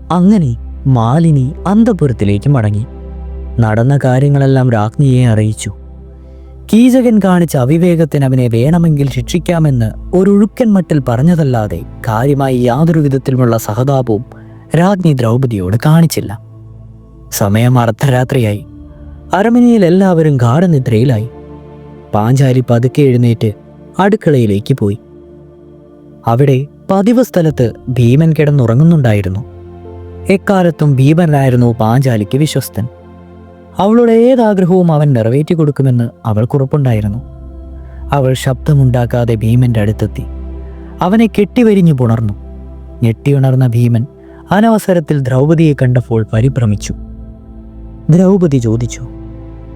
അങ്ങനെ മാലിനി അന്തഃപുരത്തിലേക്ക് മടങ്ങി. നടന്ന കാര്യങ്ങളെല്ലാം രാജ്ഞിയെ അറിയിച്ചു. കീചകൻ കാണിച്ച അവിവേകത്തിന് അവനെ വേണമെങ്കിൽ ശിക്ഷിക്കാമെന്ന് ഒരൊഴുക്കൻ മട്ടിൽ പറഞ്ഞതല്ലാതെ കാര്യമായി യാതൊരു വിധത്തിലുമുള്ള സഹതാപവും രാജ്ഞി ദ്രൗപദിയോട് കാണിച്ചില്ല. സമയം അർദ്ധരാത്രിയായി. അരമനയിൽ എല്ലാവരും ഗാഢനിദ്രയിലായി. പാഞ്ചാലി പതുക്കെ എഴുന്നേറ്റ് അടുക്കളയിലേക്ക് പോയി. അവിടെ പതിവ് സ്ഥലത്ത് ഭീമൻ കിടന്നുറങ്ങുന്നുണ്ടായിരുന്നു. എക്കാലത്തും ഭീമനായിരുന്നു പാഞ്ചാലിക്ക് വിശ്വസ്തൻ. അവളുടെ ഏതാഗ്രഹവും അവൻ നിറവേറ്റി കൊടുക്കുമെന്ന് അവൾക്കുറപ്പുണ്ടായിരുന്നു. അവൾ ശബ്ദമുണ്ടാക്കാതെ ഭീമന്റെ അടുത്തെത്തി അവനെ കെട്ടിവരിഞ്ഞു പുണർന്നു. ഞെട്ടിയുണർന്ന ഭീമൻ അനവസരത്തിൽ ദ്രൗപദിയെ കണ്ടപ്പോൾ പരിഭ്രമിച്ചു. ദ്രൗപദി ചോദിച്ചു,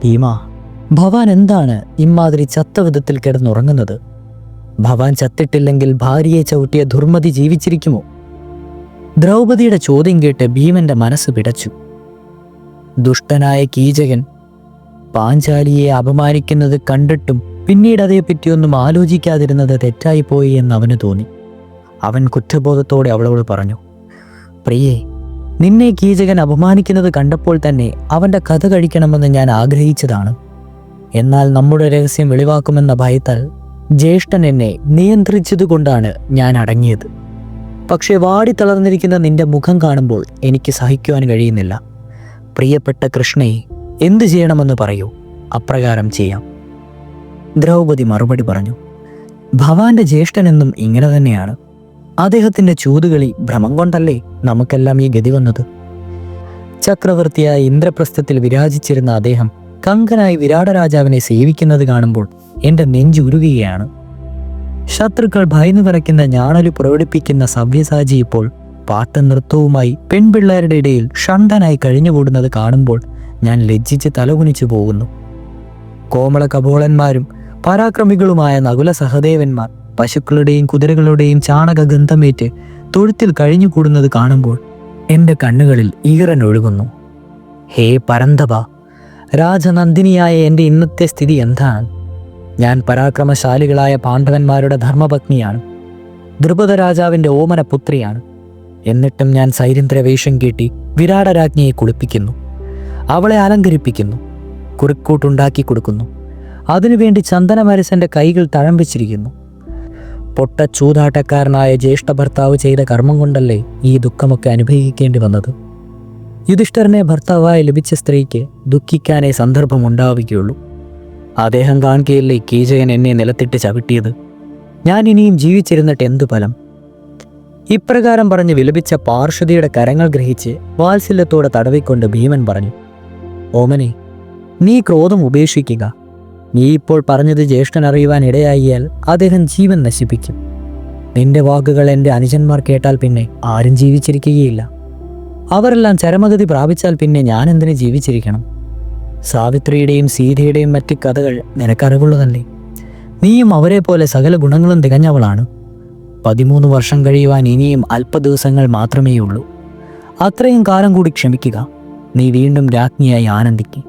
ഭീമ, ഭവാൻ എന്താണ് ഇമ്മാതിരി ചത്ത വിധത്തിൽ കിടന്നുറങ്ങുന്നത്? ഭവാൻ ചത്തിട്ടില്ലെങ്കിൽ ഭാര്യയെ ചവിട്ടിയ ദുർമതി ജീവിച്ചിരിക്കുമോ? ദ്രൗപദിയുടെ ചോദ്യം കേട്ട് ഭീമന്റെ മനസ്സ് പിടച്ചു. ദുഷ്ടനായ കീചകൻ പാഞ്ചാലിയെ അപമാനിക്കുന്നത് കണ്ടിട്ടും പിന്നീട് അതേപ്പറ്റിയൊന്നും ആലോചിക്കാതിരുന്നത് തെറ്റായിപ്പോയി എന്ന് അവന് തോന്നി. അവൻ കുറ്റബോധത്തോടെ അവളോട് പറഞ്ഞു, പ്രിയേ, നിന്നെ കീചകൻ അപമാനിക്കുന്നത് കണ്ടപ്പോൾ തന്നെ അവൻ്റെ കഥ കഴിക്കണമെന്ന് ഞാൻ ആഗ്രഹിച്ചതാണ്. എന്നാൽ നമ്മുടെ രഹസ്യം വെളിവാക്കുമെന്ന ഭയത്താൽ ജ്യേഷ്ഠൻ എന്നെ നിയന്ത്രിച്ചതുകൊണ്ടാണ് ഞാൻ അടങ്ങിയത്. പക്ഷെ വാടിത്തളർന്നിരിക്കുന്ന നിന്റെ മുഖം കാണുമ്പോൾ എനിക്ക് സഹിക്കുവാൻ കഴിയുന്നില്ല. പ്രിയപ്പെട്ട കൃഷ്ണയെ എന്തു ചെയ്യണമെന്ന് പറയൂ, അപ്രകാരം ചെയ്യാം. ദ്രൗപദി മറുപടി പറഞ്ഞു, ഭവാന്റെ ജ്യേഷ്ഠനെന്നും ഇങ്ങനെ തന്നെയാണ്. അദ്ദേഹത്തിൻ്റെ ചൂതുകളി ഭ്രമം കൊണ്ടല്ലേ നമുക്കെല്ലാം ഈ ഗതി വന്നത്. ചക്രവർത്തിയായ ഇന്ദ്രപ്രസ്ഥത്തിൽ വിരാജിച്ചിരുന്ന അദ്ദേഹം കങ്കനായി വിരാട രാജാവിനെ സേവിക്കുന്നത് കാണുമ്പോൾ എൻ്റെ നെഞ്ചുരുകയാണ്. ശത്രുക്കൾ ഭയന്നു വിറയ്ക്കുന്ന ഞാണലു പ്രകടിപ്പിക്കുന്ന സവ്യസാചി ഇപ്പോൾ പാട്ടും നൃത്തവുമായി പെൺപിള്ളേരുടെ ഇടയിൽ ഷണ്ടനായി കഴിഞ്ഞുകൂടുന്നത് കാണുമ്പോൾ ഞാൻ ലജ്ജിച്ച് തലകുനിച്ചു പോകുന്നു. കോമള കപോളന്മാരും പരാക്രമികളുമായ നകുല സഹദേവന്മാർ പശുക്കളുടെയും കുതിരകളുടെയും ചാണകഗന്ധമേറ്റ് തൊഴുത്തിൽ കഴിഞ്ഞുകൂടുന്നത് കാണുമ്പോൾ എൻ്റെ കണ്ണുകളിൽ ഈറനൊഴുകുന്നു. ഹേ പരന്തപ, രാജനന്ദിനിയായ എൻ്റെ ഇന്നത്തെ സ്ഥിതി എന്താണ്? ഞാൻ പരാക്രമശാലികളായ പാണ്ഡവന്മാരുടെ ധർമ്മപത്നിയാണ്. ദ്രുപദ രാജാവിൻ്റെ ഓമന പുത്രിയാണ്. എന്നിട്ടും ഞാൻ സൈരന്ധ്ര വേഷം കെട്ടി വിരാട രാജ്ഞിയെ കുളിപ്പിക്കുന്നു, അവളെ അലങ്കരിപ്പിക്കുന്നു, കുറിക്കൂട്ടുണ്ടാക്കി കൊടുക്കുന്നു. അതിനുവേണ്ടി ചന്ദനമരസൻ്റെ കൈകൾ തഴമ്പിച്ചിരിക്കുന്നു. പൊട്ട ചൂതാട്ടക്കാരനായ ജ്യേഷ്ഠ ഭർത്താവ് ചെയ്ത കർമ്മം കൊണ്ടല്ലേ ഈ ദുഃഖമൊക്കെ അനുഭവിക്കേണ്ടി വന്നത്. യുധിഷ്ഠിരനെ ഭർത്താവായി ലഭിച്ച സ്ത്രീക്ക് ദുഃഖിക്കാനേ സന്ദർഭമുണ്ടാവുകയുള്ളൂ. അദ്ദേഹം കാണുകയല്ലേ കീചകൻ എന്നെ നിലത്തിട്ട് ചവിട്ടിയത്. ഞാൻ ഇനിയും ജീവിച്ചിരുന്നിട്ട് എന്തു ഫലം? ഇപ്രകാരം പറഞ്ഞ് വിലപിച്ച പാർശ്വതിയുടെ കരങ്ങൾ ഗ്രഹിച്ച് വാത്സല്യത്തോടെ തടവിക്കൊണ്ട് ഭീമൻ പറഞ്ഞു, ഓമനെ, നീ ക്രോധം ഉപേക്ഷിക്കുക. നീ ഇപ്പോൾ പറഞ്ഞത് ജ്യേഷ്ഠൻ അറിയുവാൻ ഇടയായാൽ അദ്ദേഹം ജീവൻ നശിപ്പിക്കും. നിന്റെ വാക്കുകൾ എൻ്റെ അനുജന്മാർ കേട്ടാൽ പിന്നെ ആരും ജീവിച്ചിരിക്കുകയില്ല. അവരെല്ലാം ചരമഗതി പ്രാപിച്ചാൽ പിന്നെ ഞാൻ എന്തിനു ജീവിച്ചിരിക്കണം? സാവിത്രിയുടെയും സീതയുടെയും മറ്റ് കഥകൾ നിനക്കറിവുള്ളതല്ലേ? നീയും അവരെ പോലെ സകല ഗുണങ്ങളും തികഞ്ഞവളാണ്. 13 വർഷം കഴിയുവാൻ ഇനിയും അല്പ ദിവസങ്ങൾ മാത്രമേ ഉള്ളൂ. അത്രയും കാലം കൂടി ക്ഷമിക്കുക. നീ വീണ്ടും രാജ്ഞിയായി ആനന്ദിക്കും.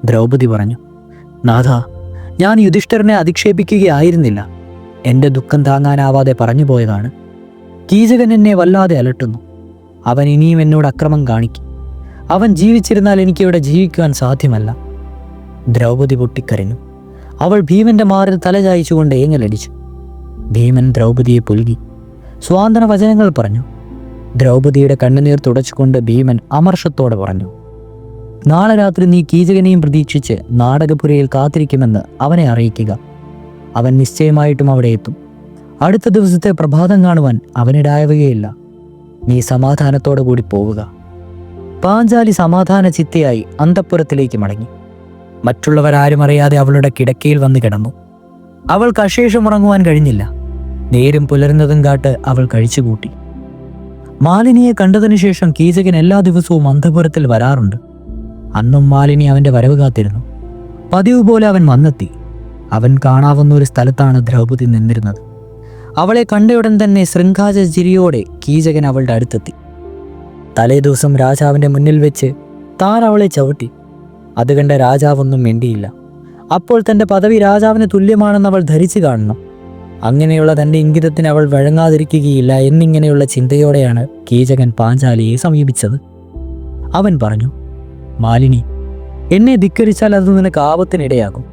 ദ്രൗപദി പറഞ്ഞു, നാഥ, ഞാൻ യുധിഷ്ഠിരനെ അധിക്ഷേപിക്കുകയായിരുന്നില്ല. എൻ്റെ ദുഃഖം താങ്ങാനാവാതെ പറഞ്ഞു പോയതാണ്. കീചകൻ എന്നെ വല്ലാതെ അലട്ടുന്നു. അവൻ ഇനിയും എന്നോട് അക്രമം കാണിക്കും. അവൻ ജീവിച്ചിരുന്നാൽ എനിക്കിവിടെ ജീവിക്കുവാൻ സാധ്യമല്ല. ദ്രൗപദി പൊട്ടിക്കരഞ്ഞു. അവൾ ഭീമന്റെ മാറിൽ തലചായിച്ചുകൊണ്ട് ഏങ്ങലടിച്ചു. ഭീമൻ ദ്രൗപദിയെ പുൽകി സ്വാന്തന വചനങ്ങൾ പറഞ്ഞു. ദ്രൗപദിയുടെ കണ്ണുനീർ തുടച്ചുകൊണ്ട് ഭീമൻ അമർഷത്തോടെ പറഞ്ഞു, നാളെ രാത്രി നീ കീചകനെയും പ്രതീക്ഷിച്ച് നാടകപുരയിൽ കാത്തിരിക്കുമെന്ന് അവനെ അറിയിക്കുക. അവൻ നിശ്ചയമായിട്ടും അവിടെ എത്തും. അടുത്ത ദിവസത്തെ പ്രഭാതം കാണുവാൻ അവനിടായവുകയില്ല. നീ സമാധാനത്തോടു കൂടി പോവുക. പാഞ്ചാലി സമാധാന ചിത്തയായി അന്തഃപുരത്തിലേക്ക് മടങ്ങി. മറ്റുള്ളവരാരും അറിയാതെ അവളുടെ കിടക്കയിൽ വന്ന് കിടന്നു. അവൾക്ക് അശേഷം ഉറങ്ങുവാൻ കഴിഞ്ഞില്ല. നേരം പുലരുന്നതും കാട്ട് അവൾ കഴിച്ചുകൂട്ടി. മാലിനിയെ കണ്ടതിനു ശേഷം കീചകൻ എല്ലാ ദിവസവും അന്തഃപുരത്തിൽ വരാറുണ്ട്. അന്നും മാലിനി അവൻ്റെ വരവ് കാത്തിരുന്നു. പതിവ് പോലെ അവൻ വന്നെത്തി. അവൻ കാണാവുന്ന ഒരു സ്ഥലത്താണ് ദ്രൗപദി നിന്നിരുന്നത്. അവളെ കണ്ടയുടൻ തന്നെ ശൃംഗാജ ചിരിയോടെ കീചകൻ അവളുടെ അടുത്തെത്തി. തലേ ദിവസം രാജാവിൻ്റെ മുന്നിൽ വെച്ച് താൻ അവളെ ചവിട്ടി. അത് കണ്ട രാജാവൊന്നും മിണ്ടിയില്ല. അപ്പോൾ തൻ്റെ പദവി രാജാവിന് തുല്യമാണെന്ന് അവൾ ധരിച്ചു കാണണം. അങ്ങനെയുള്ള തൻ്റെ ഇംഗിതത്തിന് അവൾ വഴങ്ങാതിരിക്കുകയില്ല എന്നിങ്ങനെയുള്ള ചിന്തയോടെയാണ് കീചകൻ പാഞ്ചാലിയെ സമീപിച്ചത്. അവൻ പറഞ്ഞു, മാലിനി, എന്നെ ധിക്കരിച്ചാൽ അത് നിനക്ക് ആപത്തിനിടയാകും.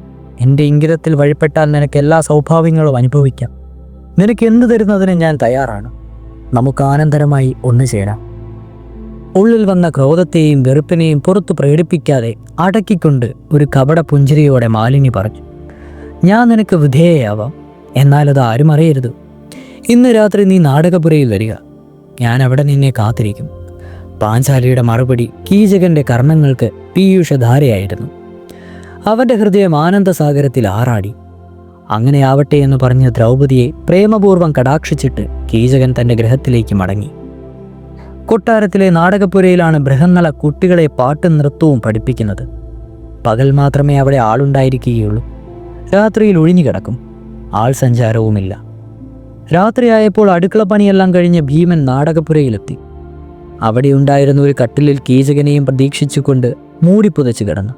എൻ്റെ ഇംഗിതത്തിൽ വഴിപ്പെട്ടാൽ നിനക്ക് എല്ലാ സൗഭാഗ്യങ്ങളും അനുഭവിക്കാം. നിനക്ക് എന്ത് തരുന്നതിന് ഞാൻ തയ്യാറാണ്. നമുക്ക് ആനന്ദരമായി ഒന്നു ചേരാം. ഉള്ളിൽ വന്ന ക്രോധത്തെയും വെറുപ്പിനെയും പുറത്തു പ്രകടിപ്പിക്കാതെ അടക്കിക്കൊണ്ട് ഒരു കപട പുഞ്ചിരിയോടെ മാലിനി പറഞ്ഞു, ഞാൻ നിനക്ക് വിധേയയാവാം. എന്നാൽ അത് ആരും അറിയരുത്. ഇന്ന് രാത്രി നീ നാടകപുരയിൽ വരിക. ഞാൻ അവിടെ നിന്നെ കാത്തിരിക്കും. പാഞ്ചാലിയുടെ മറുപടി കീചകന്റെ കർണങ്ങൾക്ക് പീയൂഷധാരയായിരുന്നു. അവൻ്റെ ഹൃദയം ആനന്ദസാഗരത്തിൽ ആറാടി. അങ്ങനെ ആവട്ടെ എന്ന് പറഞ്ഞ് ദ്രൗപദിയെ പ്രേമപൂർവ്വം കടാക്ഷിച്ചിട്ട് കീചകൻ തൻ്റെ ഗൃഹത്തിലേക്ക് മടങ്ങി. കൊട്ടാരത്തിലെ നാടകപ്പുരയിലാണ് ബൃഹന്നള കുട്ടികളെ പാട്ടും നൃത്തവും പഠിപ്പിക്കുന്നത്. പകൽ മാത്രമേ അവിടെ ആളുണ്ടായിരിക്കുകയുള്ളൂ. രാത്രിയിൽ ഒഴിഞ്ഞുകിടക്കും. ആൾ സഞ്ചാരവുമില്ല. രാത്രിയായപ്പോൾ അടുക്കളപ്പണിയെല്ലാം കഴിഞ്ഞ് ഭീമൻ നാടകപ്പുരയിലെത്തി. അവിടെ ഉണ്ടായിരുന്ന ഒരു കട്ടിലിൽ കീചകനെയും പ്രതീക്ഷിച്ചുകൊണ്ട് മൂടിപ്പുതച്ച് കിടന്നു.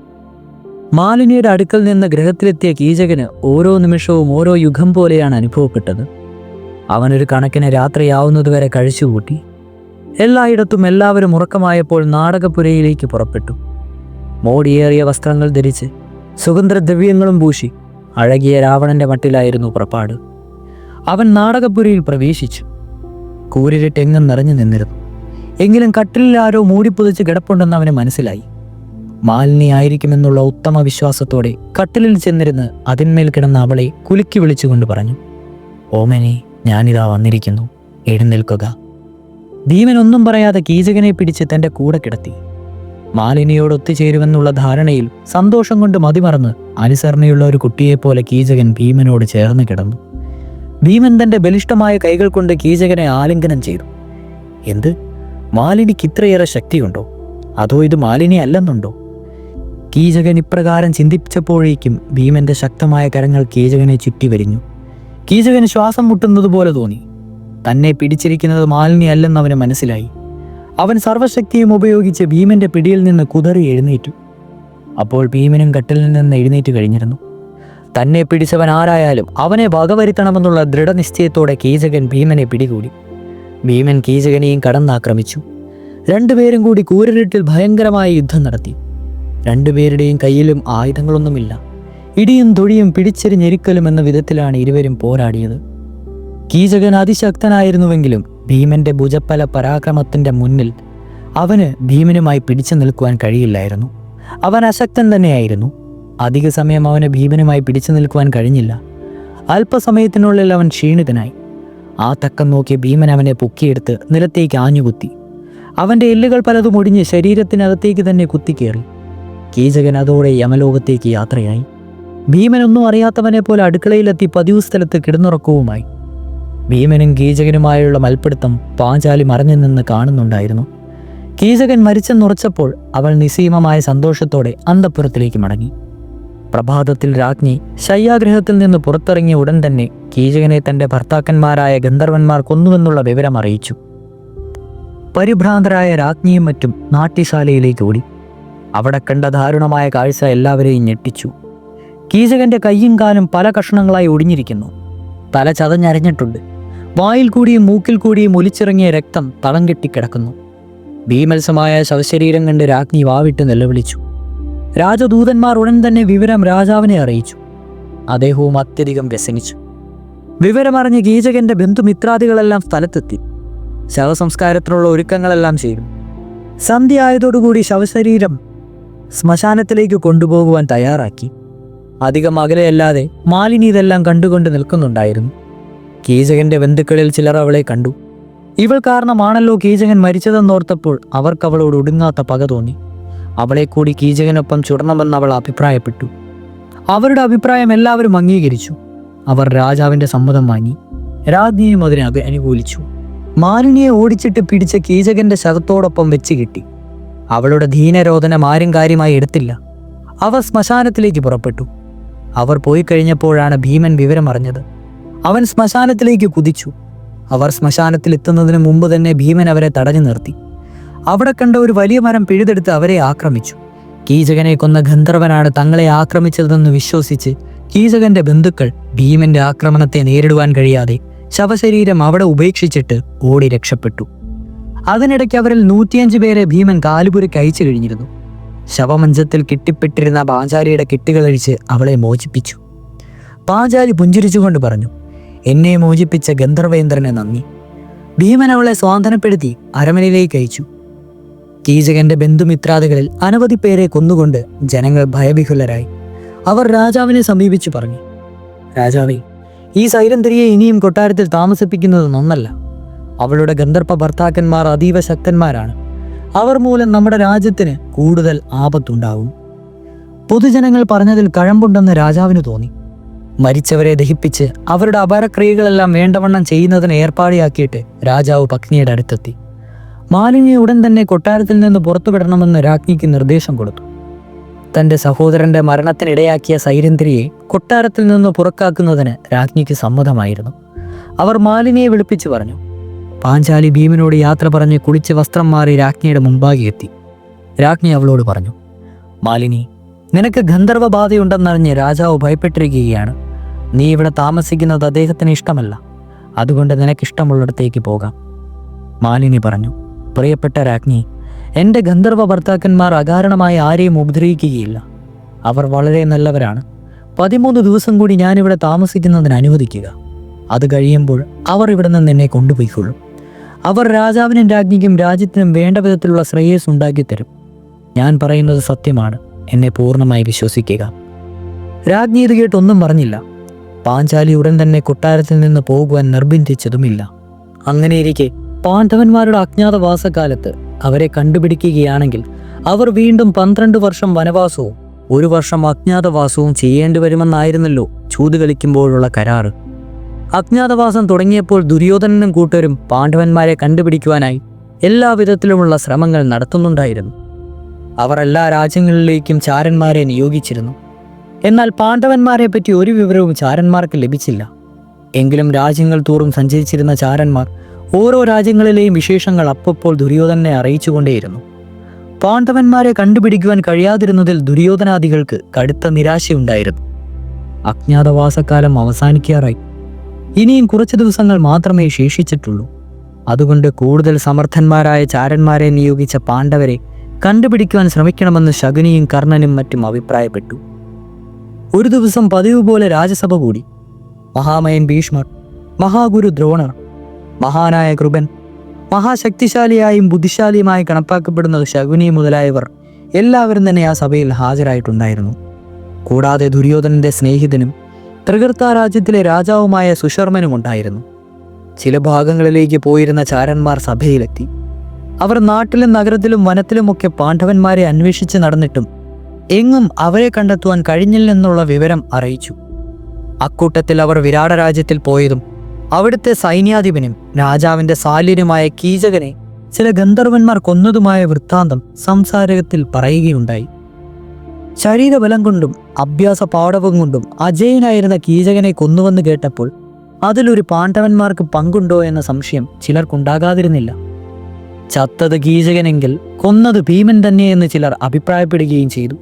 മാലിനിയുടെ അടുക്കൽ നിന്ന് ഗൃഹത്തിലെത്തിയ കീചകന് ഓരോ നിമിഷവും ഓരോ യുഗം പോലെയാണ് അനുഭവപ്പെട്ടത്. അവനൊരു കണക്കിന് രാത്രിയാവുന്നതുവരെ കഴിച്ചുകൂട്ടി. എല്ലായിടത്തും എല്ലാവരും ഉറക്കമായപ്പോൾ നാടകപ്പുരയിലേക്ക് പുറപ്പെട്ടു. മോടിയേറിയ വസ്ത്രങ്ങൾ ധരിച്ച് സുഗന്ധദ്രവ്യങ്ങളും പൂശി അഴകിയ രാവണന്റെ മട്ടിലായിരുന്നു പുറപ്പാട്. അവൻ നാടകപ്പുരയിൽ പ്രവേശിച്ചു. കൂരിരുട്ടെങ്ങും നിറഞ്ഞു നിന്നിരുന്നു. എങ്കിലും കട്ടിലിൽ ആരോ മൂടിപ്പുതച്ച് കിടപ്പുണ്ടെന്ന് അവന് മനസ്സിലായി. മാലിനി ആയിരിക്കുമെന്നുള്ള ഉത്തമ വിശ്വാസത്തോടെ കട്ടിലിൽ ചെന്നിരുന്ന് അതിന്മേൽ കിടന്ന അവളെ കുലുക്കി വിളിച്ചുകൊണ്ട് പറഞ്ഞു, ഓമനെ, ഞാനിതാ വന്നിരിക്കുന്നു, എഴുന്നേൽക്കുക. ഭീമൻ ഒന്നും പറയാതെ കീചകനെ പിടിച്ച് തൻ്റെ കൂടെ കിടത്തി. മാലിനിയോട് ഒത്തുചേരുമെന്നുള്ള ധാരണയിൽ സന്തോഷം കൊണ്ട് മതിമറന്ന് അനുസരണയുള്ള ഒരു കുട്ടിയെപ്പോലെ കീചകൻ ഭീമനോട് ചേർന്ന് കിടന്നു. ഭീമൻ തൻ്റെ ബലിഷ്ഠമായ കൈകൾ കൊണ്ട് കീചകനെ ആലിംഗനം ചെയ്തു. എന്ത്, മാലിനിക്ക് ഇത്രയേറെ ശക്തിയുണ്ടോ? അതോ ഇത് മാലിനി അല്ലെന്നുണ്ടോ? കീചകൻ ഇപ്രകാരം ചിന്തിച്ചപ്പോഴേക്കും ഭീമന്റെ ശക്തമായ കരങ്ങൾ കീചകനെ ചുറ്റി വരിഞ്ഞു. കീചകന് ശ്വാസം മുട്ടുന്നത് പോലെ തോന്നി. തന്നെ പിടിച്ചിരിക്കുന്നത് മാലിനി അല്ലെന്ന് അവന് മനസ്സിലായി. അവൻ സർവശക്തിയും ഉപയോഗിച്ച് ഭീമന്റെ പിടിയിൽ നിന്ന് കുതറി എഴുന്നേറ്റു. അപ്പോൾ ഭീമനും കട്ടിലിൽ നിന്ന് എഴുന്നേറ്റ് കഴിഞ്ഞിരുന്നു. തന്നെ പിടിച്ചവൻ ആരായാലും അവനെ വകവരുത്തണമെന്നുള്ള ദൃഢനിശ്ചയത്തോടെ കീചകൻ ഭീമനെ പിടികൂടി. ഭീമൻ കീചകനെയും കടന്നാക്രമിച്ചു. രണ്ടുപേരും കൂടി കൂരിരുട്ടിൽ ഭയങ്കരമായ യുദ്ധം നടത്തി. രണ്ടുപേരുടെയും കയ്യിലും ആയുധങ്ങളൊന്നുമില്ല. ഇടിയും തൊഴിയും പിടിച്ചെരിഞ്ഞെരിക്കലും എന്ന വിധത്തിലാണ് ഇരുവരും പോരാടിയത്. കീചകൻ അതിശക്തനായിരുന്നുവെങ്കിലും ഭീമന്റെ ഭുജപ്പല പരാക്രമത്തിന്റെ മുന്നിൽ അവന് ഭീമനുമായി പിടിച്ചു നിൽക്കുവാൻ കഴിയില്ലായിരുന്നു. അവൻ അശക്തൻ തന്നെയായിരുന്നു. അധിക സമയം അവന് ഭീമനുമായി പിടിച്ചു നിൽക്കുവാൻ കഴിഞ്ഞില്ല. അല്പസമയത്തിനുള്ളിൽ അവൻ ക്ഷീണിതനായി. ആ തക്കം നോക്കി ഭീമൻ അവനെ പൊക്കിയെടുത്ത് നിലത്തേക്ക് ആഞ്ഞുകുത്തി. അവൻ്റെ എല്ലുകൾ പലതും ഒടിഞ്ഞ് ശരീരത്തിനകത്തേക്ക് തന്നെ കുത്തിക്കേറി. കീചകൻ അതോടെ യമലോകത്തേക്ക് യാത്രയായി. ഭീമനൊന്നും അറിയാത്തവനെ പോലെ അടുക്കളയിലെത്തി പതിവ് സ്ഥലത്ത് കിടന്നുറക്കവുമായി. ഭീമനും കീചകനുമായുള്ള മൽപ്പിടുത്തം പാഞ്ചാലി മറഞ്ഞു നിന്ന് കാണുന്നുണ്ടായിരുന്നു. കീചകൻ മരിച്ചെന്നുറച്ചപ്പോൾ അവൾ നിസ്സീമമായ സന്തോഷത്തോടെ അന്തഃപുരത്തിലേക്ക് മടങ്ങി. പ്രഭാതത്തിൽ രാജ്ഞി ശയ്യാഗ്രഹത്തിൽ നിന്ന് പുറത്തിറങ്ങിയ ഉടൻ തന്നെ കീചകനെ തൻ്റെ ഭർത്താക്കന്മാരായ ഗന്ധർവന്മാർ കൊന്നുവെന്നുള്ള വിവരം അറിയിച്ചു. പരിഭ്രാന്തരായ രാജ്ഞിയും മറ്റും നാട്യശാലയിലേക്ക് ഓടി. അവിടെ കണ്ട ദാരുണമായ കാഴ്ച എല്ലാവരെയും ഞെട്ടിച്ചു. കീചകന്റെ കയ്യും കാലും പല കഷ്ണങ്ങളായി ഒടിഞ്ഞിരിക്കുന്നു. തല ചതഞ്ഞരഞ്ഞിട്ടുണ്ട്. വായിൽ കൂടിയും മൂക്കിൽ കൂടിയും ഒലിച്ചിറങ്ങിയ രക്തം തളം കെട്ടിക്കിടക്കുന്നു. ഭീമത്സമായ ശവശരീരം കണ്ട് രാജ്ഞി വാവിട്ട് നിലവിളിച്ചു. രാജദൂതന്മാർ ഉടൻ തന്നെ വിവരം രാജാവിനെ അറിയിച്ചു. അദ്ദേഹവും അത്യധികം വ്യസനിച്ചു. വിവരമറിഞ്ഞ് കീചകന്റെ ബന്ധുമിത്രാദികളെല്ലാം സ്ഥലത്തെത്തി. ശവസംസ്കാരത്തിനുള്ള ഒരുക്കങ്ങളെല്ലാം ചെയ്തു. സന്ധ്യ ആയതോടുകൂടി ശവശരീരം ശ്മശാനത്തിലേക്ക് കൊണ്ടുപോകുവാൻ തയ്യാറാക്കി. അധികം അകലെയല്ലാതെ മാലിനി ഇതെല്ലാം കണ്ടുകൊണ്ട് നിൽക്കുന്നുണ്ടായിരുന്നു. കീചകന്റെ ബന്ധുക്കളിൽ ചിലർ അവളെ കണ്ടു. ഇവൾ കാരണമാണല്ലോ കീചകൻ മരിച്ചതെന്നോർത്തപ്പോൾ അവർക്ക് അവളോട് ഒടുങ്ങാത്ത പക തോന്നി. അവളെ കൂടി കീചകനൊപ്പം ചുടണമെന്ന് അവൾ അഭിപ്രായപ്പെട്ടു. അവരുടെ അഭിപ്രായം എല്ലാവരും അംഗീകരിച്ചു. അവർ രാജാവിൻ്റെ സമ്മതം വാങ്ങി. രാജ്ഞിയും അതിനെ അനുകൂലിച്ചു. മാലിനിയെ ഓടിച്ചിട്ട് പിടിച്ച കീചകന്റെ ശവത്തോടൊപ്പം വെച്ച് കിട്ടി. അവളുടെ ധീനരോധനം ആരും കാര്യമായി എടുത്തില്ല. അവർ ശ്മശാനത്തിലേക്ക് പുറപ്പെട്ടു. അവർ പോയി കഴിഞ്ഞപ്പോഴാണ് ഭീമൻ വിവരമറിഞ്ഞത്. അവൻ ശ്മശാനത്തിലേക്ക് കുതിച്ചു. അവർ ശ്മശാനത്തിലെത്തുന്നതിന് മുമ്പ് തന്നെ ഭീമൻ അവരെ തടഞ്ഞു നിർത്തി. അവിടെ കണ്ട ഒരു വലിയ മരം പിഴുതെടുത്ത് അവരെ ആക്രമിച്ചു. കീചകനെ കൊന്ന ഗന്ധർവനാണ് തങ്ങളെ ആക്രമിച്ചതെന്ന് വിശ്വസിച്ച് കീചകന്റെ ബന്ധുക്കൾ ഭീമന്റെ ആക്രമണത്തെ നേരിടുവാൻ കഴിയാതെ ശവശരീരം അവിടെ ഉപേക്ഷിച്ചിട്ട് ഓടി രക്ഷപ്പെട്ടു. അതിനിടയ്ക്ക് അവരിൽ 105 പേരെ ഭീമൻ കാലുപുരയ്ക്ക് അയച്ചു കഴിഞ്ഞിരുന്നു. ശവമഞ്ചത്തിൽ കെട്ടിപ്പെട്ടിരുന്ന പാഞ്ചാലിയുടെ കെട്ടുകളഴിച്ച് അവളെ മോചിപ്പിച്ചു. പാഞ്ചാലി പുഞ്ചിരിച്ചുകൊണ്ട് പറഞ്ഞു, എന്നെ മോചിപ്പിച്ച ഗന്ധർവേന്ദ്രന് നന്ദി. ഭീമൻ അവളെ സ്വാന്തനപ്പെടുത്തി അരമനയിലേക്ക് അയച്ചു. കീചകന്റെ ബന്ധുമിത്രാദികളിൽ അനവധി പേരെ കൊന്നുകൊണ്ട് ജനങ്ങൾ ഭയവിഹുലരായി. അവർ രാജാവിനെ സമീപിച്ചു പറഞ്ഞു, രാജാവേ, ഈ സൈരന്ധ്രിയെ ഇനിയും കൊട്ടാരത്തിൽ താമസിപ്പിക്കുന്നത് നന്നല്ല. അവളുടെ ഗന്ധർപ്പ ഭർത്താക്കന്മാർ അതീവ ശക്തന്മാരാണ്. അവർ മൂലം നമ്മുടെ രാജ്യത്തിന് കൂടുതൽ ആപത്തുണ്ടാവും. പൊതുജനങ്ങൾ പറഞ്ഞതിൽ കഴമ്പുണ്ടെന്ന് രാജാവിന് തോന്നി. മരിച്ചവരെ ദഹിപ്പിച്ച് അവരുടെ അപരക്രിയകളെല്ലാം വേണ്ടവണ്ണം ചെയ്യുന്നതിന് ഏർപ്പാടിയാക്കിയിട്ട് രാജാവ് പത്നിയുടെ അടുത്തെത്തി. മാലിനിയെ ഉടൻ തന്നെ കൊട്ടാരത്തിൽ നിന്ന് പുറത്തുവിടണമെന്ന് രാജ്ഞിക്ക് നിർദ്ദേശം കൊടുത്തു. തൻ്റെ സഹോദരന്റെ മരണത്തിനിടയാക്കിയ സൈരന്ധ്രിയെ കൊട്ടാരത്തിൽ നിന്ന് പുറക്കാക്കുന്നതിന് രാജ്ഞിക്ക് സമ്മതമായിരുന്നു. അവർ മാലിനിയെ വിളിപ്പിച്ചു പറഞ്ഞു. പാഞ്ചാലി ഭീമനോട് യാത്ര പറഞ്ഞ് കുളിച്ച് വസ്ത്രം മാറി രാജ്ഞിയുടെ മുമ്പാകെ എത്തി. രാജ്ഞി അവളോട് പറഞ്ഞു, മാലിനി, നിനക്ക് ഗന്ധർവബാധയുണ്ടെന്നറിഞ്ഞ് രാജാവ് ഭയപ്പെട്ടിരിക്കുകയാണ്. നീ ഇവിടെ താമസിക്കുന്നത് അദ്ദേഹത്തിന് ഇഷ്ടമല്ല. അതുകൊണ്ട് നിനക്കിഷ്ടമുള്ളിടത്തേക്ക് പോകാം. മാലിനി പറഞ്ഞു, പ്രിയപ്പെട്ട രാജ്ഞി, എൻ്റെ ഗന്ധർവ ഭർത്താക്കന്മാർ അകാരണമായി ആരെയും ഉപദ്രവിക്കുകയില്ല. അവർ വളരെ നല്ലവരാണ്. 13 ദിവസം കൂടി ഞാനിവിടെ താമസിക്കുന്നതിന് അനുവദിക്കുക. അത് കഴിയുമ്പോൾ അവർ ഇവിടെ നിന്ന് എന്നെ കൊണ്ടുപോയിക്കൊള്ളും. അവർ രാജാവിനും രാജ്ഞിക്കും രാജ്യത്തിനും വേണ്ട വിധത്തിലുള്ള ശ്രേയസ് ഉണ്ടാക്കിത്തരും. ഞാൻ പറയുന്നത് സത്യമാണ്. എന്നെ പൂർണ്ണമായി വിശ്വസിക്കുക. രാജ്ഞി ഇത് കേട്ടൊന്നും പറഞ്ഞില്ല. പാഞ്ചാലി ഉടൻ തന്നെ കൊട്ടാരത്തിൽ നിന്ന് പോകുവാൻ നിർബന്ധിച്ചതുമില്ല. അങ്ങനെയിരിക്കെ പാണ്ഡവന്മാരുടെ അജ്ഞാതവാസകാലത്ത് അവരെ കണ്ടുപിടിക്കുകയാണെങ്കിൽ അവർ വീണ്ടും 12 വർഷം വനവാസവും 1 വർഷം അജ്ഞാതവാസവും ചെയ്യേണ്ടി വരുമെന്നായിരുന്നല്ലോ ചൂത് കളിക്കുമ്പോഴുള്ള കരാറ്. അജ്ഞാതവാസം തുടങ്ങിയപ്പോൾ ദുര്യോധനനും കൂട്ടരും പാണ്ഡവന്മാരെ കണ്ടുപിടിക്കുവാനായി എല്ലാവിധത്തിലുമുള്ള ശ്രമങ്ങൾ നടത്തുന്നുണ്ടായിരുന്നു. അവർ എല്ലാ രാജ്യങ്ങളിലേക്കും ചാരന്മാരെ നിയോഗിച്ചിരുന്നു. എന്നാൽ പാണ്ഡവന്മാരെ പറ്റി ഒരു വിവരവും ചാരന്മാർക്ക് ലഭിച്ചില്ല. എങ്കിലും രാജ്യങ്ങൾ തോറും സഞ്ചരിച്ചിരുന്ന ചാരന്മാർ ഓരോ രാജ്യങ്ങളിലെയും വിശേഷങ്ങൾ അപ്പോൾ ദുര്യോധനനെ അറിയിച്ചുകൊണ്ടേയിരുന്നു. പാണ്ഡവന്മാരെ കണ്ടുപിടിക്കുവാൻ കഴിയാതിരുന്നതിൽ ദുര്യോധനാദികൾക്ക് കടുത്ത നിരാശയുണ്ടായിരുന്നു. അജ്ഞാതവാസക്കാലം അവസാനിക്കാറായി. ഇനിയും കുറച്ച് ദിവസങ്ങൾ മാത്രമേ ശേഷിച്ചിട്ടുള്ളൂ. അതുകൊണ്ട് കൂടുതൽ സമർത്ഥന്മാരായ ചാരന്മാരെ നിയോഗിച്ച പാണ്ഡവരെ കണ്ടുപിടിക്കുവാൻ ശ്രമിക്കണമെന്ന് ശകുനിയും കർണനും മറ്റും അഭിപ്രായപ്പെട്ടു. ഒരു ദിവസം പതിവ് പോലെ രാജസഭ കൂടി. മഹാമയൻ ഭീഷ്മർ, മഹാഗുരു ദ്രോണർ, മഹാനായ കൃപൻ, മഹാശക്തിശാലിയായും ബുദ്ധിശാലിയുമായി കണക്കാക്കപ്പെടുന്നത് ശകുനി മുതലായവർ എല്ലാവരും തന്നെ ആ സഭയിൽ ഹാജരായിട്ടുണ്ടായിരുന്നു. കൂടാതെ ദുര്യോധനന്റെ സ്നേഹിതനും തൃകർത്ത രാജ്യത്തിലെ രാജാവുമായ സുശർമനും ഉണ്ടായിരുന്നു. ചില ഭാഗങ്ങളിലേക്ക് പോയിരുന്ന ചാരന്മാർ സഭയിലെത്തി. അവർ നാട്ടിലും നഗരത്തിലും വനത്തിലുമൊക്കെ പാണ്ഡവന്മാരെ അന്വേഷിച്ച് നടന്നിട്ടും എങ്ങും അവരെ കണ്ടെത്തുവാൻ കഴിഞ്ഞില്ലെന്നുള്ള വിവരം അറിയിച്ചു. അക്കൂട്ടത്തിൽ അവർ വിരാട രാജ്യത്തിൽ പോയതും അവിടുത്തെ സൈന്യാധിപനും രാജാവിൻ്റെ സാല്യനുമായ കീചകനെ ചില ഗന്ധർവന്മാർ കൊന്നതുമായ വൃത്താന്തം സംസാരത്തിൽ പറയുകയുണ്ടായി. ശരീരബലം കൊണ്ടും അഭ്യാസ പാടവം കൊണ്ടും അജയനായിരുന്ന കീചകനെ കൊന്നുവെന്ന് കേട്ടപ്പോൾ അതിലൊരു പാണ്ഡവന്മാർക്ക് പങ്കുണ്ടോ എന്ന സംശയം ചിലർക്കുണ്ടാകാതിരുന്നില്ല. ചത്തത് കീചകനെങ്കിൽ കൊന്നത് ഭീമൻ തന്നെയെന്ന് ചിലർ അഭിപ്രായപ്പെടുകയും ചെയ്തു.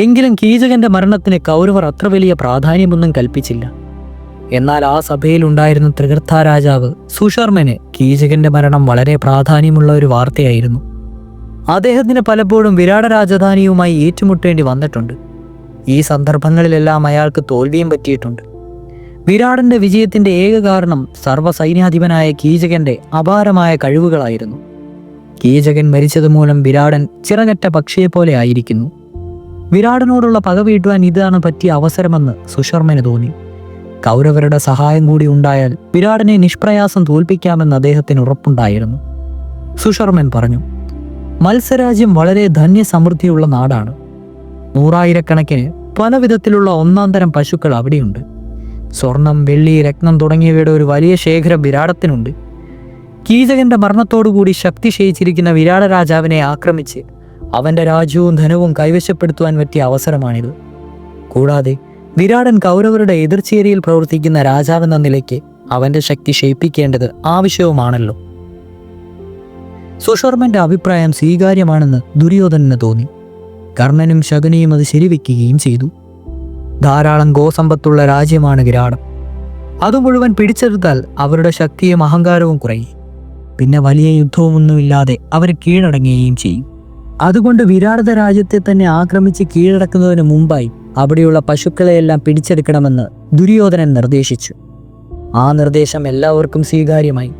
എങ്കിലും കീചകന്റെ മരണത്തിന് കൗരവർ അത്ര വലിയ പ്രാധാന്യമൊന്നും കൽപ്പിച്ചില്ല. എന്നാൽ ആ സഭയിലുണ്ടായിരുന്ന തൃകർത്ത രാജാവ് സുശർമന് കീചകന്റെ മരണം വളരെ പ്രാധാന്യമുള്ള ഒരു വാർത്തയായിരുന്നു. അദ്ദേഹത്തിന് പലപ്പോഴും വിരാട രാജധാനിയുമായി ഏറ്റുമുട്ടേണ്ടി വന്നിട്ടുണ്ട്. ഈ സന്ദർഭങ്ങളിലെല്ലാം അയാൾക്ക് തോൽവിയും പറ്റിയിട്ടുണ്ട്. വിരാടന്റെ വിജയത്തിന്റെ ഏക കാരണം സർവ്വസൈന്യാധിപനായ കീചകന്റെ അപാരമായ കഴിവുകളായിരുന്നു. കീചകൻ മരിച്ചതുമൂലം വിരാടൻ ചിറകറ്റ പക്ഷിയെപ്പോലെ ആയിരിക്കുന്നു. വിരാടനോടുള്ള പക വീട്ടുവാൻ ഇതാണ് പറ്റിയ അവസരമെന്ന് സുശർമന് തോന്നി. കൗരവരുടെ സഹായം കൂടി ഉണ്ടായാൽ വിരാടനെ നിഷ്പ്രയാസം തോൽപ്പിക്കാമെന്ന് അദ്ദേഹത്തിന് ഉറപ്പുണ്ടായിരുന്നു. സുശർമൻ പറഞ്ഞു, മത്സരാജ്യം വളരെ ധന്യസമൃദ്ധിയുള്ള നാടാണ്. 100,000 പല വിധത്തിലുള്ള ഒന്നാന്തരം പശുക്കൾ അവിടെയുണ്ട്. സ്വർണം, വെള്ളി, രത്നം തുടങ്ങിയവയുടെ ഒരു വലിയ ശേഖരം വിരാടത്തിനുണ്ട്. കീചകന്റെ മരണത്തോടുകൂടി ശക്തി ക്ഷയിച്ചിരിക്കുന്ന വിരാട രാജാവിനെ ആക്രമിച്ച് അവന്റെ രാജ്യവും ധനവും കൈവശപ്പെടുത്തുവാൻ പറ്റിയ അവസരമാണിത്. കൂടാതെ വിരാടൻ കൗരവരുടെ എതിർചേരിയിൽ പ്രവർത്തിക്കുന്ന രാജാവെന്ന നിലയ്ക്ക് അവന്റെ ശക്തി ക്ഷയിപ്പിക്കേണ്ടത് ആവശ്യവുമാണല്ലോ. സുശർമന്റെ അഭിപ്രായം സ്വീകാര്യമാണെന്ന് ദുര്യോധനന് തോന്നി. കർണനും ശകുനിയും അത് ശരിവെക്കുകയും ചെയ്തു. ധാരാളം ഗോസമ്പത്തുള്ള രാജ്യമാണ് വിരാടം. അത് മുഴുവൻ പിടിച്ചെടുത്താൽ അവരുടെ ശക്തിയും അഹങ്കാരവും കുറയും. പിന്നെ വലിയ യുദ്ധവുമൊന്നുമില്ലാതെ അവർ കീഴടങ്ങുകയും ചെയ്യും. അതുകൊണ്ട് വിരാട രാജ്യത്തെ തന്നെ ആക്രമിച്ച് കീഴടക്കുന്നതിന് മുമ്പായി അവിടെയുള്ള പശുക്കളെയെല്ലാം പിടിച്ചെടുക്കണമെന്ന് ദുര്യോധനൻ നിർദ്ദേശിച്ചു. ആ നിർദ്ദേശം എല്ലാവർക്കും സ്വീകാര്യമായി.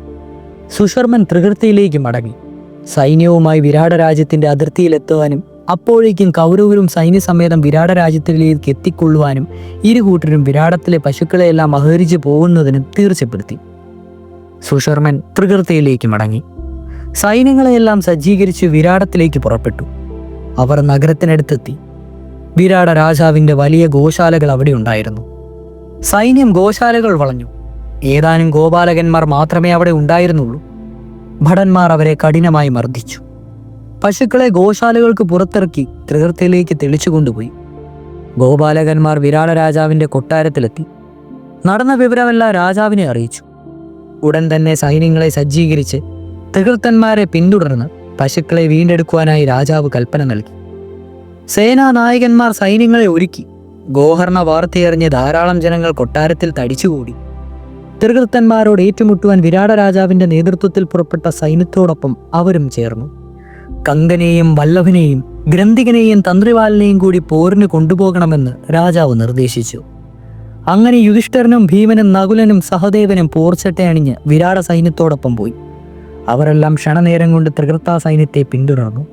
സുശർമൻ തൃകൃത്തിയിലേക്ക് മടങ്ങി. സൈന്യവുമായി വിരാട രാജ്യത്തിന്റെ അതിർത്തിയിലെത്തുവാനും അപ്പോഴേക്കും കൗരവരും സൈന്യസമേതം വിരാട രാജ്യത്തിലേക്ക് എത്തിക്കൊള്ളുവാനും ഇരുകൂട്ടരും വിരാടത്തിലെ പശുക്കളെയെല്ലാം അപഹരിച്ചു പോകുന്നതിനും തീർച്ചപ്പെടുത്തി. സുശർമൻ തൃകൃത്തിയിലേക്ക് മടങ്ങി. സൈന്യങ്ങളെയെല്ലാം സജ്ജീകരിച്ച് വിരാടത്തിലേക്ക് പുറപ്പെട്ടു. അവർ നഗരത്തിനടുത്തെത്തി. വിരാട രാജാവിന്റെ വലിയ ഗോശാലകൾ അവിടെ ഉണ്ടായിരുന്നു. സൈന്യം ഗോശാലകൾ വളഞ്ഞു. ഏതാനും ഗോപാലകന്മാർ മാത്രമേ അവിടെ ഉണ്ടായിരുന്നുള്ളൂ. ഭടന്മാർ അവരെ കഠിനമായി മർദ്ദിച്ചു. പശുക്കളെ ഗോശാലകൾക്ക് പുറത്തിറക്കി തൃകൃത്തിയിലേക്ക് തെളിച്ചു കൊണ്ടുപോയി. ഗോപാലകന്മാർ വിരാട രാജാവിന്റെ കൊട്ടാരത്തിലെത്തി. നടന്ന വിവരമെല്ലാം രാജാവിനെ അറിയിച്ചു. ഉടൻ തന്നെ സൈന്യങ്ങളെ സജ്ജീകരിച്ച് തൃകൃത്തന്മാരെ പിന്തുടർന്ന് പശുക്കളെ വീണ്ടെടുക്കുവാനായി രാജാവ് കൽപ്പന നൽകി. സേനാനായകന്മാർ സൈന്യങ്ങളെ ഒരുക്കി. ഗോഹർണ വാർത്തയറിഞ്ഞ് ധാരാളം ജനങ്ങൾ കൊട്ടാരത്തിൽ തടിച്ചുകൂടി. തൃകൃത്തന്മാരോട് ഏറ്റുമുട്ടുവാൻ വിരാട രാജാവിന്റെ നേതൃത്വത്തിൽ പുറപ്പെട്ട സൈന്യത്തോടൊപ്പം അവരും ചേർന്നു. കങ്കനെയും വല്ലഭനെയും ഗ്രന്ഥികനെയും തന്ത്രിവാലിനെയും കൂടി പോരിന് കൊണ്ടുപോകണമെന്ന് രാജാവ് നിർദ്ദേശിച്ചു. അങ്ങനെ യുധിഷ്ഠിരനും ഭീമനും നകുലനും സഹദേവനും പോർച്ചട്ടയണിഞ്ഞ് വിരാട സൈന്യത്തോടൊപ്പം പോയി. അവരെല്ലാം ക്ഷണനേരം കൊണ്ട് തൃകൃത്താ സൈന്യത്തെ പിന്തുടർന്നു.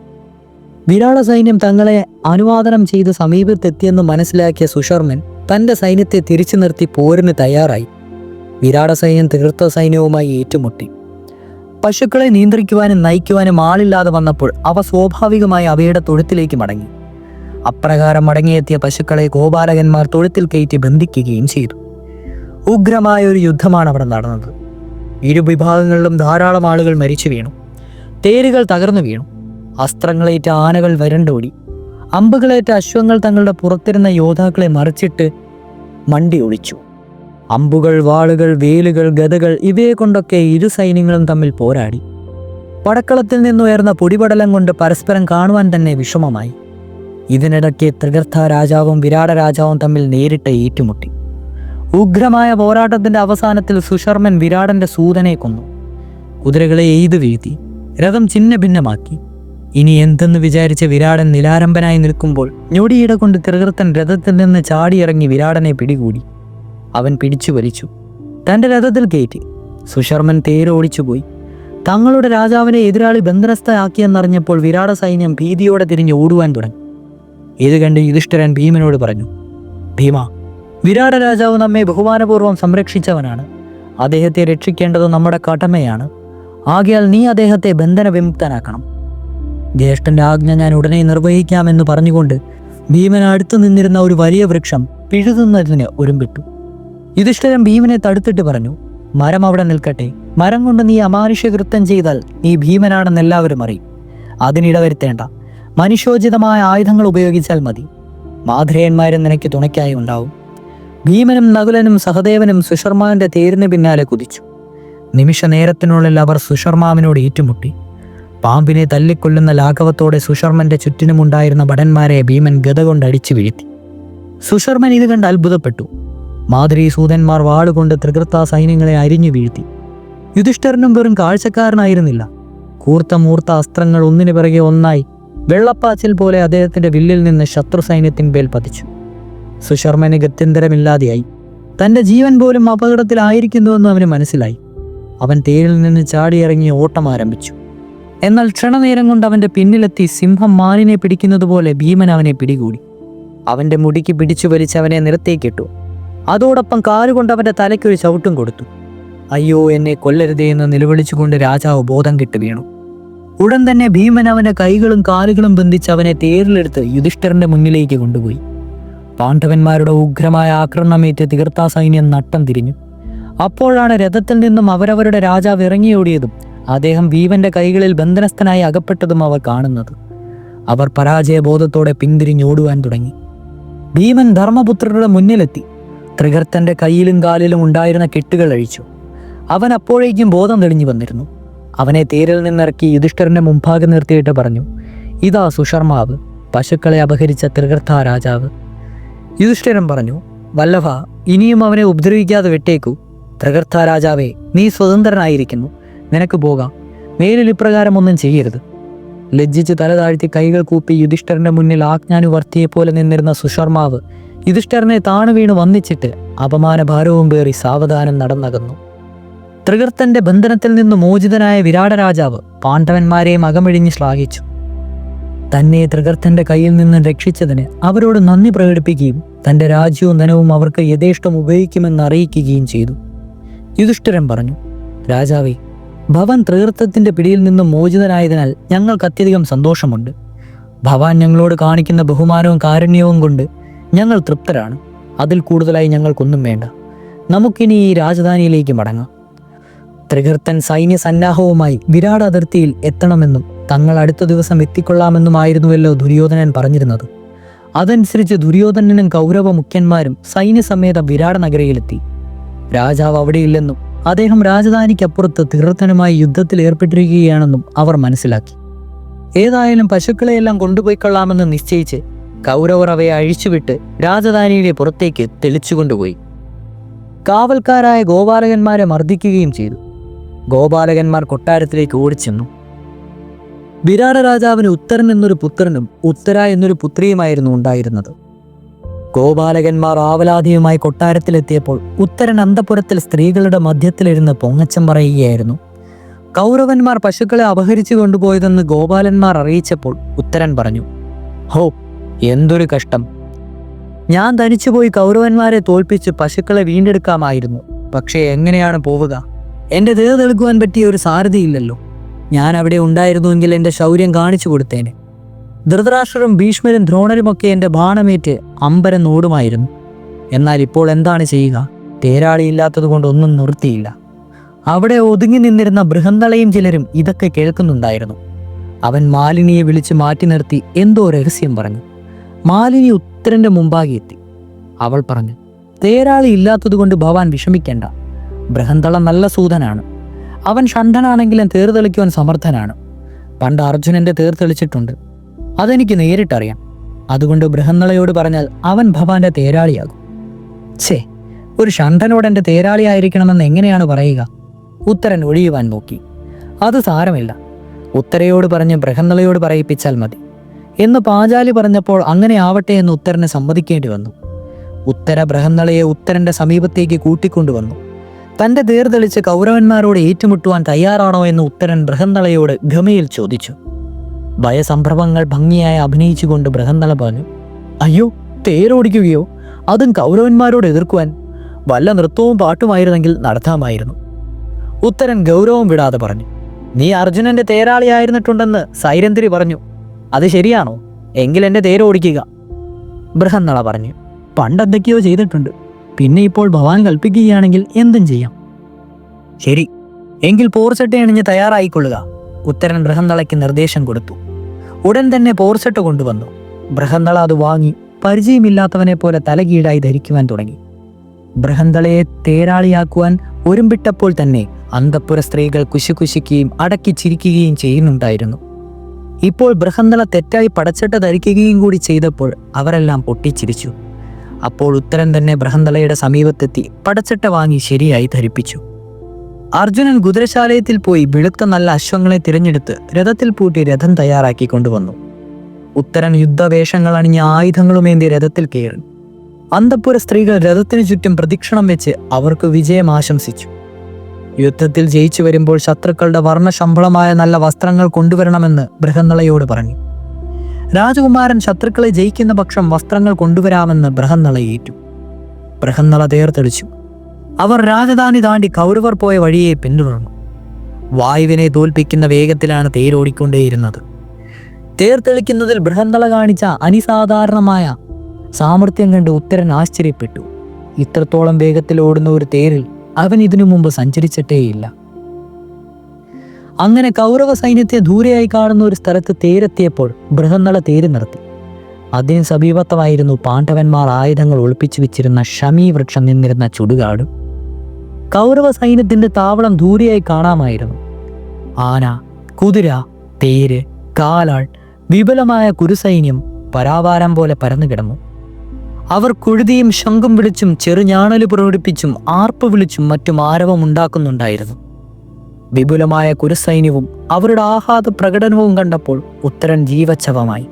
വിരാട സൈന്യം തങ്ങളെ അനുവാദനം ചെയ്ത് സമീപത്തെത്തിയെന്ന് മനസ്സിലാക്കിയ സുശർമൻ തന്റെ സൈന്യത്തെ തിരിച്ചു നിർത്തി പോരിന് തയ്യാറായി. വിരാട സൈന്യം തൃകൃത്ത സൈന്യവുമായി ഏറ്റുമുട്ടി. പശുക്കളെ നിയന്ത്രിക്കുവാനും നയിക്കുവാനും ആളില്ലാതെ വന്നപ്പോൾ അവ സ്വാഭാവികമായി അവയുടെ തൊഴുത്തിലേക്ക് മടങ്ങി. അപ്രകാരം മടങ്ങിയെത്തിയ പശുക്കളെ ഗോപാലകന്മാർ തൊഴുത്തിൽ കയറ്റി ബന്ധിക്കുകയും ചെയ്തു. ഉഗ്രമായ ഒരു യുദ്ധമാണ് അവിടെ നടന്നത്. ഇരുവിഭാഗങ്ങളിലും ധാരാളം ആളുകൾ മരിച്ചു വീണു. തേരുകൾ തകർന്നു വീണു. അസ്ത്രങ്ങളേറ്റ ആനകൾ വരണ്ടോടി. അമ്പുകളേറ്റ അശ്വങ്ങൾ തങ്ങളുടെ പുറത്തിരുന്ന യോദ്ധാക്കളെ മറിച്ചിട്ട് മണ്ടി ഒളിച്ചു. അമ്പുകൾ, വാളുകൾ, വേലുകൾ, ഗദകൾ ഇവയെ കൊണ്ടൊക്കെ ഇരു സൈന്യങ്ങളും തമ്മിൽ പോരാടി. പടക്കളത്തിൽ നിന്നുയർന്ന പൊടിപടലം കൊണ്ട് പരസ്പരം കാണുവാൻ തന്നെ വിഷമമായി. ഇതിനിടയ്ക്ക് തൃകൃത്ത രാജാവും വിരാട രാജാവും തമ്മിൽ നേരിട്ട് ഏറ്റുമുട്ടി. ഉഗ്രമായ പോരാട്ടത്തിന്റെ അവസാനത്തിൽ സുശർമൻ വിരാടന്റെ സൂതനെ കൊന്നു. കുതിരകളെ എയ്തു വീഴ്ത്തി. രഥം ഛിന്ന ഭിന്നമാക്കി. ഇനി എന്തെന്ന് വിചാരിച്ച വിരാടൻ നിലാരംഭനായി നിൽക്കുമ്പോൾ ഞൊടിയിട കൊണ്ട് തൃകൃത്തൻ രഥത്തിൽ നിന്ന് ചാടിയിറങ്ങി വിരാടനെ പിടികൂടി. അവൻ പിടിച്ചു വലിച്ചു. തൻ്റെ രഥത്തിൽ കയറ്റി. സുശർമൻ തേരോടിച്ചുപോയി. തങ്ങളുടെ രാജാവിനെ എതിരാളി ബന്ധനസ്ഥയാക്കിയെന്നറിഞ്ഞപ്പോൾ വിരാട സൈന്യം ഭീതിയോടെ തിരിഞ്ഞ് ഓടുവാൻ തുടങ്ങി. ഇത് കണ്ട് യുധിഷ്ഠിരൻ ഭീമനോട് പറഞ്ഞു, ഭീമ, വിരാട രാജാവ് നമ്മെ ബഹുമാനപൂർവ്വം സംരക്ഷിച്ചവനാണ്. അദ്ദേഹത്തെ രക്ഷിക്കേണ്ടത് നമ്മുടെ കടമയാണ്. ആകയാൽ നീ അദ്ദേഹത്തെ ബന്ധന വിമുക്തനാക്കണം. ജ്യേഷ്ഠന്റെ ആജ്ഞ ഞാൻ ഉടനെ നിർവഹിക്കാമെന്ന് പറഞ്ഞുകൊണ്ട് ഭീമൻ അടുത്തു നിന്നിരുന്ന ഒരു വലിയ വൃക്ഷം പിഴുതുന്നതിന് ഒരുമ്പിട്ടു. യുധിഷ്ഠിരൻ ഭീമനെ തടുത്തിട്ട് പറഞ്ഞു, മരം അവിടെ നിൽക്കട്ടെ. മരം കൊണ്ട് നീ അമാനുഷ്യകൃത്യം ചെയ്താൽ നീ ഭീമനാണെന്ന് എല്ലാവരും അറിയും. അതിനിട വരുത്തേണ്ട. മനുഷ്യോചിതമായ ആയുധങ്ങൾ ഉപയോഗിച്ചാൽ മതി. മാധുരയന്മാരും നിനക്ക് തുണയ്ക്കായി ഉണ്ടാവും. ഭീമനും നകുലനും സഹദേവനും സുശർമാവിന്റെ തേരിന് പിന്നാലെ കുതിച്ചു. നിമിഷ നേരത്തിനുള്ളിൽ അവർ സുശർമാവിനോട് ഏറ്റുമുട്ടി. പാമ്പിനെ തല്ലിക്കൊല്ലുന്ന ലാഘവത്തോടെ സുശർമന്റെ ചുറ്റിനുമുണ്ടായിരുന്ന ഭടന്മാരെ ഭീമൻ ഗദ കൊണ്ട് അടിച്ചു വീഴ്ത്തി. സുശർമൻ ഇത് കണ്ട് അത്ഭുതപ്പെട്ടു. മാതൃ സൂതന്മാർ വാളുകൊണ്ട് തൃകൃത്ത സൈന്യങ്ങളെ അരിഞ്ഞു വീഴ്ത്തി. യുധിഷ്ഠിരനും വെറും കാഴ്ചക്കാരനായിരുന്നില്ല. കൂർത്ത മൂർത്ത അസ്ത്രങ്ങൾ ഒന്നിനു പിറകെ ഒന്നായി വെള്ളപ്പാച്ചിൽ പോലെ അദ്ദേഹത്തിന്റെ വില്ലിൽ നിന്ന് ശത്രു സൈന്യത്തിന്മേൽ പതിച്ചു. സുശർമന് ഗത്യന്തരമില്ലാതെയായി. തന്റെ ജീവൻ പോലും അപകടത്തിലായിരിക്കുന്നുവെന്ന് അവന് മനസ്സിലായി. അവൻ തേരിൽ നിന്ന് ചാടിയിറങ്ങി ഓട്ടം ആരംഭിച്ചു. എന്നാൽ ക്ഷണനേരം കൊണ്ട് അവന്റെ പിന്നിലെത്തി സിംഹം മാനിനെ പിടിക്കുന്നത് പോലെ ഭീമൻ അവനെ പിടികൂടി. അവന്റെ മുടിക്ക് പിടിച്ചു വലിച്ച് അവനെ നിലത്തേക്കിട്ടു. അതോടൊപ്പം കാലുകൊണ്ട് അവന്റെ തലയ്ക്കൊരു ചവിട്ടും കൊടുത്തു. അയ്യോ, എന്നെ കൊല്ലരുതേ എന്ന് നിലവിളിച്ചുകൊണ്ട് രാജാവ് ബോധം കെട്ട് വീണു. ഉടൻ തന്നെ ഭീമൻ അവന്റെ കൈകളും കാലുകളും ബന്ധിച്ച് അവനെ തേരിലെടുത്ത് യുധിഷ്ഠിരന്റെ മുന്നിലേക്ക് കൊണ്ടുപോയി. പാണ്ഡവന്മാരുടെ ഉഗ്രമായ ആക്രമണമേറ്റ് തൃകൃത്ത സൈന്യം നട്ടം തിരിഞ്ഞു. അപ്പോഴാണ് രഥത്തിൽ നിന്നും അവരവരുടെ രാജാവ് ഇറങ്ങിയോടിയതും അദ്ദേഹം ഭീമന്റെ കൈകളിൽ ബന്ധനസ്ഥനായി അകപ്പെട്ടതും അവർ കാണുന്നത്. അവർ പരാജയബോധത്തോടെ പിന്തിരിഞ്ഞോടുവാൻ തുടങ്ങി. ഭീമൻ ധർമ്മപുത്രരുടെ മുന്നിലെത്തി. തൃകർത്തന്റെ കയ്യിലും കാലിലും ഉണ്ടായിരുന്ന കെട്ടുകൾ അഴിച്ചു. അവൻ അപ്പോഴേക്കും ബോധം തെളിഞ്ഞു വന്നിരുന്നു. അവനെ തേരിൽ നിന്നിറക്കി യുധിഷ്ഠിരന്റെ മുമ്പാകെ നിർത്തിയിട്ട് പറഞ്ഞു, ഇതാ സുശർമാവ്, പശുക്കളെ അപഹരിച്ച തൃകർത്ത രാജാവ്. യുധിഷ്ഠിരൻ പറഞ്ഞു, വല്ലഭ, ഇനിയും അവനെ ഉപദ്രവിക്കാതെ വിട്ടേക്കൂ. തൃകർത്ത രാജാവേ, നീ സ്വതന്ത്രനായിരിക്കുന്നു, നിനക്ക് പോകാം. മേലിൽ ഇപ്രകാരം ഒന്നും ചെയ്യരുത്. ലജ്ജിച്ച് തല താഴ്ത്തി കൈകൾ കൂപ്പി യുധിഷ്ഠിരന്റെ മുന്നിൽ ആജ്ഞാനുവർത്തിയെപ്പോലെ നിന്നിരുന്ന സുശർമാവ് യുധിഷ്ഠിരനെ താണു വീണ് വന്നിച്ചിട്ട് അപമാനഭാരവും പേറി സാവധാനം നടന്നകന്നു. തൃകർത്തന്റെ ബന്ധനത്തിൽ നിന്ന് മോചിതനായ വിരാട രാജാവ് പാണ്ഡവന്മാരെയും അകമിഴിഞ്ഞ് ശ്ലാഘിച്ചു. തന്നെ തൃകർത്തന്റെ കയ്യിൽ നിന്ന് രക്ഷിച്ചതിന് അവരോട് നന്ദി പ്രകടിപ്പിക്കുകയും തന്റെ രാജ്യവും ധനവും അവർക്ക് യഥേഷ്ടം ഉപയോഗിക്കുമെന്ന് അറിയിക്കുകയും ചെയ്തു. യുധിഷ്ഠിരൻ പറഞ്ഞു, രാജാവേ, ഭവാൻ തൃകർത്തത്തിന്റെ പിടിയിൽ നിന്നും മോചിതനായതിനാൽ ഞങ്ങൾക്ക് അത്യധികം സന്തോഷമുണ്ട്. ഭവാൻ ഞങ്ങളോട് കാണിക്കുന്ന ബഹുമാനവും കാരുണ്യവും കൊണ്ട് ഞങ്ങൾ തൃപ്തരാണ്. അതിൽ കൂടുതലായി ഞങ്ങൾക്കൊന്നും വേണ്ട. നമുക്കിനി ഈ രാജധാനിയിലേക്ക് മടങ്ങാം. തൃകർത്തൻ സൈന്യ സന്നാഹവുമായി വിരാട അതിർത്തിയിൽ എത്തണമെന്നും തങ്ങൾ അടുത്ത ദിവസം എത്തിക്കൊള്ളാമെന്നുമായിരുന്നുവല്ലോ ദുര്യോധനൻ പറഞ്ഞിരുന്നത്. അതനുസരിച്ച് ദുര്യോധനനും കൗരവ മുഖ്യന്മാരും സൈന്യസമേതം വിരാട നഗരയിലെത്തി. രാജാവ് അവിടെയില്ലെന്നും അദ്ദേഹം രാജധാനിക്കപ്പുറത്ത് തൃകർത്തനുമായി യുദ്ധത്തിൽ ഏർപ്പെട്ടിരിക്കുകയാണെന്നും അവർ മനസ്സിലാക്കി. ഏതായാലും പശുക്കളെയെല്ലാം കൊണ്ടുപോയിക്കൊള്ളാമെന്ന് നിശ്ചയിച്ച് കൗരവർ അവയെ അഴിച്ചുവിട്ട് രാജധാനിയുടെ പുറത്തേക്ക് തെളിച്ചുകൊണ്ടുപോയി. കാവൽക്കാരായ ഗോപാലകന്മാരെ മർദ്ദിക്കുകയും ചെയ്തു. ഗോപാലകന്മാർ കൊട്ടാരത്തിലേക്ക് ഓടിച്ചെന്നു. വിരാട രാജാവിന് ഉത്തരൻ എന്നൊരു പുത്രനും ഉത്തര എന്നൊരു പുത്രിയുമായിരുന്നു ഉണ്ടായിരുന്നത്. ഗോപാലകന്മാർ ആവലാതിയുമായി കൊട്ടാരത്തിലെത്തിയപ്പോൾ ഉത്തരൻ അന്തഃപുരത്തിൽ സ്ത്രീകളുടെ മധ്യത്തിലിരുന്ന് പൊങ്ങച്ചം പറയുകയായിരുന്നു. കൗരവന്മാർ പശുക്കളെ അപഹരിച്ചു കൊണ്ടുപോയതെന്ന് ഗോപാലന്മാർ അറിയിച്ചപ്പോൾ ഉത്തരൻ പറഞ്ഞു, ഹോ, എന്തൊരു കഷ്ടം! ഞാൻ തനിച്ചുപോയി കൗരവന്മാരെ തോൽപ്പിച്ച് പശുക്കളെ വീണ്ടെടുക്കാമായിരുന്നു. പക്ഷേ എങ്ങനെയാണ് പോവുക? എൻ്റെ തേർ തെളിക്കുവാൻ പറ്റിയ ഒരു സാരഥിയില്ലല്ലോ. ഞാൻ അവിടെ ഉണ്ടായിരുന്നുവെങ്കിൽ എൻ്റെ ശൗര്യം കാണിച്ചു കൊടുത്തേനെ. ധൃതരാഷ്ട്രരും ഭീഷ്മരും ദ്രോണരുമൊക്കെ എൻ്റെ ബാണമേറ്റ് അമ്പരം ഓടുമായിരുന്നു. എന്നാൽ ഇപ്പോൾ എന്താണ് ചെയ്യുക? തേരാളിയില്ലാത്തത് കൊണ്ടൊന്നും നിർത്തിയില്ല. അവിടെ ഒതുങ്ങി നിന്നിരുന്ന ബൃഹന്തളയും ചിലരും ഇതൊക്കെ കേൾക്കുന്നുണ്ടായിരുന്നു. അവൻ മാലിനിയെ വിളിച്ച് മാറ്റി നിർത്തി എന്തോ രഹസ്യം പറഞ്ഞു. മാലിനി ഉത്തരന്റെ മുമ്പാകെ എത്തി. അവൾ പറഞ്ഞു, തേരാളി ഇല്ലാത്തതുകൊണ്ട് ഭവാൻ വിഷമിക്കേണ്ട. ബൃഹന്തള നല്ല സൂതനാണ്. അവൻ ഷണ്ഡനാണെങ്കിലും തേർ തെളിക്കുവാൻ സമർത്ഥനാണ്. പണ്ട് അർജുനന്റെ തേർ തെളിച്ചിട്ടുണ്ട്. അതെനിക്ക് നേരിട്ടറിയാം. അതുകൊണ്ട് ബൃഹന്തളയോട് പറഞ്ഞാൽ അവൻ ഭവാന്റെ തേരാളിയാകും. ഛേ, ഒരു ഷണ്ഡനോട് എൻ്റെ തേരാളിയായിരിക്കണമെന്ന് എങ്ങനെയാണ് പറയുക? ഉത്തരൻ ഒഴിയുവാൻ നോക്കി. അത് സാരമില്ല, ഉത്തരയോട് പറഞ്ഞ് ബൃഹന്തളയോട് പറയിപ്പിച്ചാൽ മതി എന്ന് പാഞ്ചാലി പറഞ്ഞപ്പോൾ അങ്ങനെ ആവട്ടെ എന്ന് ഉത്തരനെ സമ്മതിക്കേണ്ടി വന്നു. ഉത്തര ബൃഹന്തളയെ ഉത്തരന്റെ സമീപത്തേക്ക് കൂട്ടിക്കൊണ്ടുവന്നു. തൻ്റെ തേർ തെളിച്ച് കൗരവന്മാരോട് ഏറ്റുമുട്ടുവാൻ തയ്യാറാണോ എന്ന് ഉത്തരൻ ബൃഹന്തളയോട് ഗമയിൽ ചോദിച്ചു. ഭയസംഭ്രമങ്ങൾ ഭംഗിയായി അഭിനയിച്ചുകൊണ്ട് ബൃഹന്തള പറഞ്ഞു, അയ്യോ, തേരോടിക്കുകയോ? അതും കൗരവന്മാരോട് എതിർക്കുവാൻ? വല്ല നൃത്തവും പാട്ടുമായിരുന്നെങ്കിൽ നടത്താമായിരുന്നു. ഉത്തരൻ ഗൗരവം വിടാതെ പറഞ്ഞു, നീ അർജുനന്റെ തേരാളിയായിരുന്നിട്ടുണ്ടെന്ന് സൈരന്ധ്രി പറഞ്ഞു. അത് ശരിയാണോ? എങ്കിൽ എൻ്റെ തേരോടിക്കുക. ബൃഹന്തള പറഞ്ഞു, പണ്ടെന്തൊക്കെയോ ചെയ്തിട്ടുണ്ട്. പിന്നെ ഇപ്പോൾ ഭവാൻ കൽപ്പിക്കുകയാണെങ്കിൽ എന്തും ചെയ്യാം. ശരി, എങ്കിൽ പോർച്ചട്ട അണിഞ്ഞ് തയ്യാറായിക്കൊള്ളുക. ഉത്തരൻ ബൃഹന്തളയ്ക്ക് നിർദ്ദേശം കൊടുത്തു. ഉടൻ തന്നെ പോർച്ചട്ട കൊണ്ടുവന്നു. ബൃഹന്തള അത് വാങ്ങി പരിചയമില്ലാത്തവനെ പോലെ തലകീഴായി ധരിക്കുവാൻ തുടങ്ങി. ബൃഹന്തളയെ തേരാളിയാക്കുവാൻ ഒരുമ്പിട്ടപ്പോൾ തന്നെ അന്തഃപുര സ്ത്രീകൾ കുശുകുശിക്കുകയും അടക്കി ചിരിക്കുകയും ചെയ്യുന്നുണ്ടായിരുന്നു. ഇപ്പോൾ ബൃഹന്തള തെറ്റായി പടച്ചട്ട ധരിക്കുകയും കൂടി ചെയ്തപ്പോൾ അവരെല്ലാം പൊട്ടിച്ചിരിച്ചു. അപ്പോൾ ഉത്തരൻ തന്നെ ബൃഹന്തളയുടെ സമീപത്തെത്തി പടച്ചട്ട വാങ്ങി ശരിയായി ധരിപ്പിച്ചു. അർജുനൻ കുതിരശാലയത്തിൽ പോയി വെളുത്ത നല്ല അശ്വങ്ങളെ തിരഞ്ഞെടുത്ത് രഥത്തിൽ പൂട്ടി രഥം തയ്യാറാക്കി കൊണ്ടുവന്നു. ഉത്തരൻ യുദ്ധവേഷങ്ങൾ അണിഞ്ഞ ആയുധങ്ങളുമേന്തി രഥത്തിൽ കയറി. അന്തഃപുര സ്ത്രീകൾ രഥത്തിനു ചുറ്റും പ്രദക്ഷിണം വെച്ച് അവർക്ക് വിജയം ആശംസിച്ചു. യുദ്ധത്തിൽ ജയിച്ചു വരുമ്പോൾ ശത്രുക്കളുടെ വർണ്ണശമ്പളമായ നല്ല വസ്ത്രങ്ങൾ കൊണ്ടുവരണമെന്ന് ബൃഹന്തളയോട് പറഞ്ഞു. രാജകുമാരൻ ശത്രുക്കളെ ജയിക്കുന്ന പക്ഷം വസ്ത്രങ്ങൾ കൊണ്ടുവരാമെന്ന് ബൃഹന്തള ഏറ്റു. ബൃഹന്തള തേർ തെളിച്ചു. അവർ രാജധാനി താണ്ടി കൗരവർ പോയ വഴിയെ പിന്തുടർന്നു. വായുവിനെ തോൽപ്പിക്കുന്ന വേഗത്തിലാണ് തേരോടിക്കൊണ്ടേയിരുന്നത്. തേർ തെളിക്കുന്നതിൽ ബൃഹന്തള കാണിച്ച അനിസാധാരണമായ സാമർഥ്യം കണ്ട് ഉത്തരൻ ആശ്ചര്യപ്പെട്ടു. ഇത്രത്തോളം വേഗത്തിൽ ഓടുന്ന ഒരു തേരിൽ അവൻ ഇതിനു മുമ്പ് സഞ്ചരിച്ചിട്ടേയില്ല. അങ്ങനെ കൗരവ സൈന്യത്തെ ദൂരെയായി കാണുന്ന ഒരു സ്ഥലത്ത് തേരെത്തിയപ്പോൾ ബൃഹന്തള തേര് നിർത്തി. അതിന് സമീപത്തമായിരുന്നു പാണ്ഡവന്മാർ ആയുധങ്ങൾ ഒളിപ്പിച്ചു വെച്ചിരുന്ന ഷമീ വൃക്ഷം നിന്നിരുന്ന ചുടുകാട്. കൗരവ സൈന്യത്തിന്റെ താവളം ദൂരെയായി കാണാമായിരുന്നു. ആന, കുതിര, തേര്, കാലാൾ, വിപുലമായ കുരുസൈന്യം പരാവാരം പോലെ പരന്നു കിടന്നു. അവർ കുഴുതിയും ശംഖും വിളിച്ചും ചെറുഞാണല് പ്രകടിപ്പിച്ചും ആർപ്പ് വിളിച്ചും മറ്റും ആരവമുണ്ടാക്കുന്നുണ്ടായിരുന്നു. വിപുലമായ കുരുസൈന്യവും അവരുടെ ആഹ്ലാദ പ്രകടനവും കണ്ടപ്പോൾ ഉത്തരൻ ജീവച്ഛവമായി.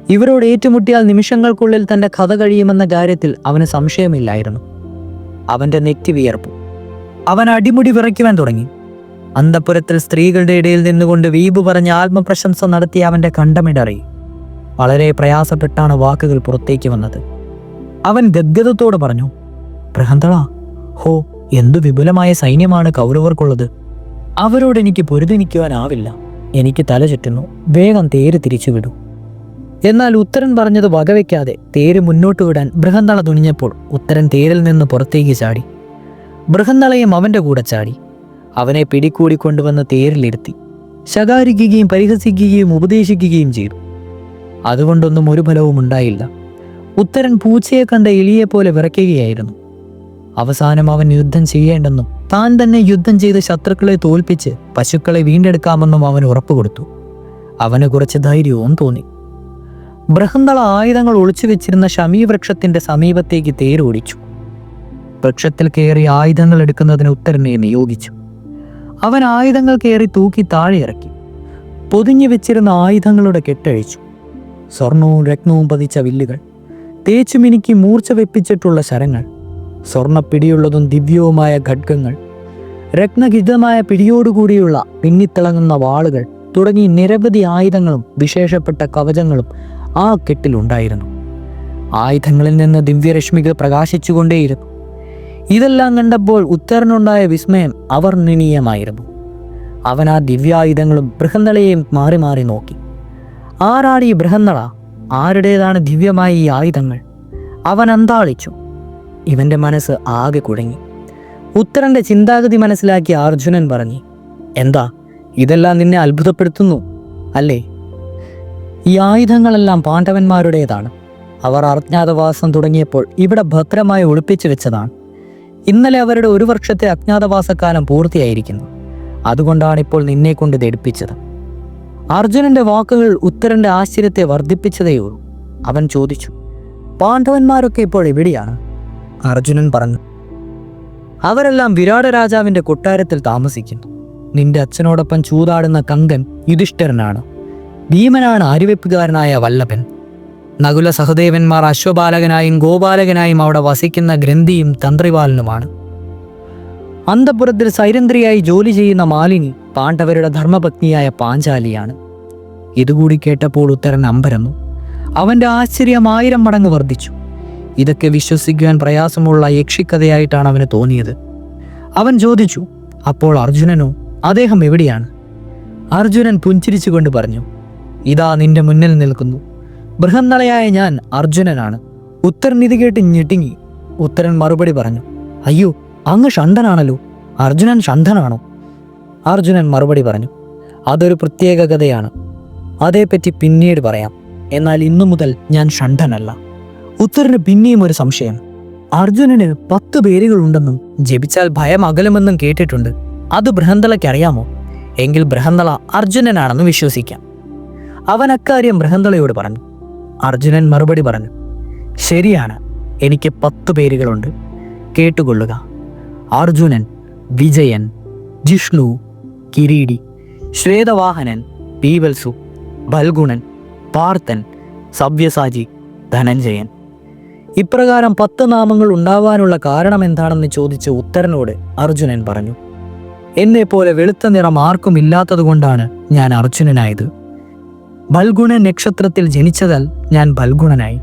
ഇവരോട് ഏറ്റുമുട്ടിയാൽ നിമിഷങ്ങൾക്കുള്ളിൽ തന്റെ കഥ കഴിയുമെന്ന കാര്യത്തിൽ അവന് സംശയമില്ലായിരുന്നു. അവന്റെ നെറ്റി വിയർപ്പു. അവൻ അടിമുടി വിറയ്ക്കുവാൻ തുടങ്ങി. അന്തഃപുരത്തിൽ സ്ത്രീകളുടെ ഇടയിൽ നിന്നുകൊണ്ട് വീമ്പ് പറഞ്ഞ ആത്മപ്രശംസ നടത്തിയ അവന്റെ കണ്ടമിടറി. വളരെ പ്രയാസപ്പെട്ടാണ് വാക്കുകൾ പുറത്തേക്ക് വന്നത്. അവൻ ഗദ്ഗതത്തോട് പറഞ്ഞു, ബൃഹന്തള, ഹോ, എന്തു വിപുലമായ സൈന്യമാണ് കൗരവർക്കുള്ളത്. അവരോട് എനിക്ക് പൊരുതി നിൽക്കുവാനാവില്ല. എനിക്ക് തല ചുറ്റുന്നു. വേഗം തേര് തിരിച്ചുവിടൂ. എന്നാൽ ഉത്തരൻ പറഞ്ഞത് വകവയ്ക്കാതെ തേര് മുന്നോട്ട് വിടാൻ ബൃഹന്തള തുനിഞ്ഞപ്പോൾ ഉത്തരൻ തേരിൽ നിന്ന് പുറത്തേക്ക് ചാടി. ബൃഹന്തളയും അവന്റെ കൂടെ ചാടി. അവനെ പിടികൂടി കൊണ്ടുവന്ന് തേരിലിരുത്തി ശകാരിക്കുകയും പരിഹസിക്കുകയും ഉപദേശിക്കുകയും ചെയ്തു. അതുകൊണ്ടൊന്നും ഒരു ഫലവും ഉണ്ടായില്ല. ഉത്തരൻ പൂച്ചയെ കണ്ട എലിയെപ്പോലെ വിറയ്ക്കുകയായിരുന്നു. അവസാനം അവൻ യുദ്ധം ചെയ്യേണ്ടെന്നും താൻ തന്നെ യുദ്ധം ചെയ്ത് ശത്രുക്കളെ തോൽപ്പിച്ച് പശുക്കളെ വീണ്ടെടുക്കാമെന്നും അവൻ ഉറപ്പുകൊടുത്തു. അവന് കുറച്ച് ധൈര്യവും തോന്നി. ബൃഹന്തള ആയുധങ്ങൾ ഒളിച്ചു വെച്ചിരുന്ന ശമീവൃക്ഷത്തിന്റെ സമീപത്തേക്ക് തേരോടിച്ചു. വൃക്ഷത്തിൽ കയറി ആയുധങ്ങൾ എടുക്കുന്നതിന് ഉത്തരനെ നിയോഗിച്ചു. അവൻ ആയുധങ്ങൾ കയറി തൂക്കി താഴെ ഇറക്കി. പൊതിഞ്ഞു വെച്ചിരുന്ന ആയുധങ്ങളുടെ കെട്ടഴിച്ചു. സ്വർണവും രത്നവും പതിച്ച വില്ലുകൾ, തേച്ചുമിനുക്കി മൂർച്ച വെപ്പിച്ചിട്ടുള്ള ശരങ്ങൾ, സ്വർണപ്പിടിയുള്ളതും ദിവ്യവുമായ ഖഡ്ഗങ്ങൾ, രത്നഹിതമായ പിടിയോടുകൂടിയുള്ള പിന്നിത്തിളങ്ങുന്ന വാളുകൾ തുടങ്ങി നിരവധി ആയുധങ്ങളും വിശേഷപ്പെട്ട കവചങ്ങളും ആ കെട്ടിലുണ്ടായിരുന്നു. ആയുധങ്ങളിൽ നിന്ന് ദിവ്യരശ്മികൾ പ്രകാശിച്ചുകൊണ്ടേയിരുന്നു. ഇതെല്ലാം കണ്ടപ്പോൾ ഉത്തരനുണ്ടായ വിസ്മയം അവർണ്ണനീയമായിരുന്നു. അവൻ ആ ദിവ്യായുധങ്ങളും ബൃഹന്തളയെയും മാറി മാറി നോക്കി. ആരാണ് ഈ ബൃഹന്തള? ആരുടേതാണ് ദിവ്യമായ ഈ ആയുധങ്ങൾ? അവൻ അന്താളിച്ചു. ഇവന്റെ മനസ്സ് ആകെ കുഴങ്ങി. ഉത്തരന്റെ ചിന്താഗതി മനസ്സിലാക്കിയ അർജുനൻ പറഞ്ഞു, എന്താ, ഇതെല്ലാം നിന്നെ അത്ഭുതപ്പെടുത്തുന്നു അല്ലേ? ഈ ആയുധങ്ങളെല്ലാം പാണ്ഡവന്മാരുടേതാണ്. അവർ അജ്ഞാതവാസം തുടങ്ങിയപ്പോൾ ഇവിടെ ഭദ്രമായി ഒളിപ്പിച്ചു വെച്ചതാണ്. ഇന്നലെ അവരുടെ 1 വർഷത്തെ അജ്ഞാതവാസക്കാലം പൂർത്തിയായിരിക്കുന്നു. അതുകൊണ്ടാണ് ഇപ്പോൾ നിന്നെ കൊണ്ട് ഇത് എടുപ്പിച്ചത്. അർജുനന്റെ വാക്കുകൾ ഉത്തരന്റെ ആശ്ചര്യത്തെ വർദ്ധിപ്പിച്ചതേയുള്ളൂ. അവൻ ചോദിച്ചു, പാണ്ഡവന്മാരൊക്കെ ഇപ്പോൾ എവിടെയാണ്? അർജുനൻ പറഞ്ഞു, അവരെല്ലാം വിരാട രാജാവിന്റെ കൊട്ടാരത്തിൽ താമസിക്കുന്നു. നിന്റെ അച്ഛനോടൊപ്പം ചൂതാടുന്ന കങ്കൻ യുധിഷ്ഠിരനാണ്. ഭീമനാണ് ആര്യവെപ്പുകാരനായ വല്ലഭൻ. നകുല സഹദേവന്മാർ അശ്വപാലകനായും ഗോപാലകനായും അവിടെ വസിക്കുന്ന ഗ്രന്ഥിയും തന്ത്രിപാലനുമാണ്. അന്തഃപുരത്തിൽ സൈരന്ധ്രിയായി ജോലി ചെയ്യുന്ന മാലിനി പാണ്ഡവരുടെ ധർമ്മപത്നിയായ പാഞ്ചാലിയാണ്. ഇതുകൂടി കേട്ടപ്പോൾ ഉത്തരൻ അമ്പരന്നു. അവന്റെ ആശ്ചര്യം 1000 മടങ്ങ് വർദ്ധിച്ചു. ഇതൊക്കെ വിശ്വസിക്കുവാൻ പ്രയാസമുള്ള യക്ഷിക്കഥയായിട്ടാണ് അവന് തോന്നിയത്. അവൻ ചോദിച്ചു, അപ്പോൾ അർജുനനോ? അദ്ദേഹം എവിടെയാണ്? അർജുനൻ പുഞ്ചിരിച്ചുകൊണ്ട് പറഞ്ഞു, ഇതാ നിന്റെ മുന്നിൽ നിൽക്കുന്നു. ബൃഹന്തളയായ ഞാൻ അർജുനനാണ്. ഉത്തരൻ ഇത് കേട്ട് ഞെട്ടിങ്ങി. ഉത്തരൻ മറുപടി പറഞ്ഞു, അയ്യോ, അങ്ങ് ഷണ്ഡനാണല്ലോ. അർജുനൻ ഷണ്ഡനാണോ? അർജുനൻ മറുപടി പറഞ്ഞു, അതൊരു പ്രത്യേക കഥയാണ്. അതേപ്പറ്റി പിന്നീട് പറയാം. എന്നാൽ ഇന്നു മുതൽ ഞാൻ ഷണ്ഡനല്ല. ഉത്തരന് പിന്നെയും ഒരു സംശയം. അർജുനന് 10 പേരുകളുണ്ടെന്നും ജപിച്ചാൽ ഭയം അകലുമെന്നും കേട്ടിട്ടുണ്ട്. അത് ബൃഹന്തളയ്ക്ക് അറിയാമോ? എങ്കിൽ ബൃഹന്തള അർജുനനാണെന്ന് വിശ്വസിക്കാം. അവൻ അക്കാര്യം ബൃഹന്തളയോട് പറഞ്ഞു. അർജുനൻ മറുപടി പറഞ്ഞു, ശരിയാണ്, എനിക്ക് 10 പേരുകളുണ്ട്. കേട്ടുകൊള്ളുക. അർജുനൻ, വിജയൻ, ജിഷ്ണു, കിരീടി, ശ്വേതവാഹനൻ, പീവൽസു, ബൽഗുണൻ, പാർത്ഥൻ, സവ്യസാചി, ധനഞ്ജയൻ. ഇപ്രകാരം 10 നാമങ്ങൾ ഉണ്ടാവാനുള്ള കാരണം എന്താണെന്ന് ചോദിച്ച ഉത്തരനോട് അർജുനൻ പറഞ്ഞു, എന്നെപ്പോലെ വെളുത്ത നിറം ആർക്കും ഇല്ലാത്തതുകൊണ്ടാണ് ഞാൻ അർജുനനായത്. ബൽഗുണൻ നക്ഷത്രത്തിൽ ജനിച്ചതാൽ ഞാൻ ബൽഗുണനായി.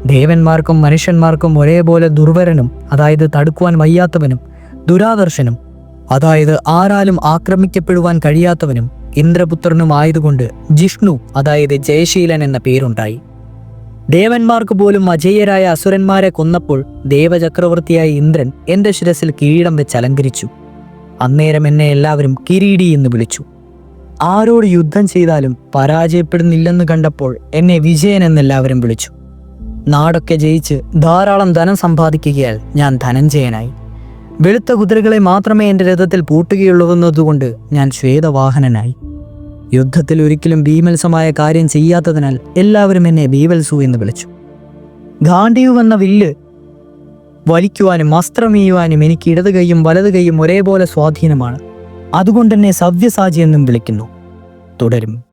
ദേവന്മാർക്കും മനുഷ്യന്മാർക്കും ഒരേപോലെ ദുർവരനും, അതായത് തടുക്കുവാൻ വയ്യാത്തവനും, ദുരാദർശനും, അതായത് ആരാലും ആക്രമിക്കപ്പെടുവാൻ കഴിയാത്തവനും ഇന്ദ്രപുത്രനും ആയതുകൊണ്ട് ജിഷ്ണു, അതായത് ജയശീലൻ എന്ന പേരുണ്ടായി. ദേവന്മാർക്ക് പോലും അജേയരായ അസുരന്മാരെ കൊന്നപ്പോൾ ദേവചക്രവർത്തിയായ ഇന്ദ്രൻ എൻ്റെ ശിരസിൽ കിരീടം വെച്ച് അലങ്കരിച്ചു. അന്നേരം എന്നെ എല്ലാവരും കിരീടി എന്ന് വിളിച്ചു. ആരോട് യുദ്ധം ചെയ്താലും പരാജയപ്പെടുന്നില്ലെന്ന് കണ്ടപ്പോൾ എന്നെ വിജയൻ എന്നെല്ലാവരും വിളിച്ചു. നാടൊക്കെ ജയിച്ച് ധാരാളം ധനം സമ്പാദിക്കുകയാൽ ഞാൻ ധനഞ്ജയനായി. വെളുത്ത കുതിരകളെ മാത്രമേ എൻ്റെ രഥത്തിൽ പൂട്ടുകയുള്ളൂവെന്നതുകൊണ്ട് ഞാൻ ശ്വേതവാഹനനായി. യുദ്ധത്തിൽ ഒരിക്കലും ഭീമത്സമായ കാര്യം ചെയ്യാത്തതിനാൽ എല്ലാവരും എന്നെ ബീവൽസു എന്ന് വിളിച്ചു. ഗാന്ഡീവ് എന്ന വില്ല് വലിക്കുവാനും അസ്ത്രം ചെയ്യുവാനും എനിക്ക് ഇടത് കൈയും വലത് കൈയും ഒരേപോലെ സ്വാധീനമാണ്. അതുകൊണ്ടെന്നെ സവ്യസാചി എന്നും വിളിക്കുന്നു. തുടരും.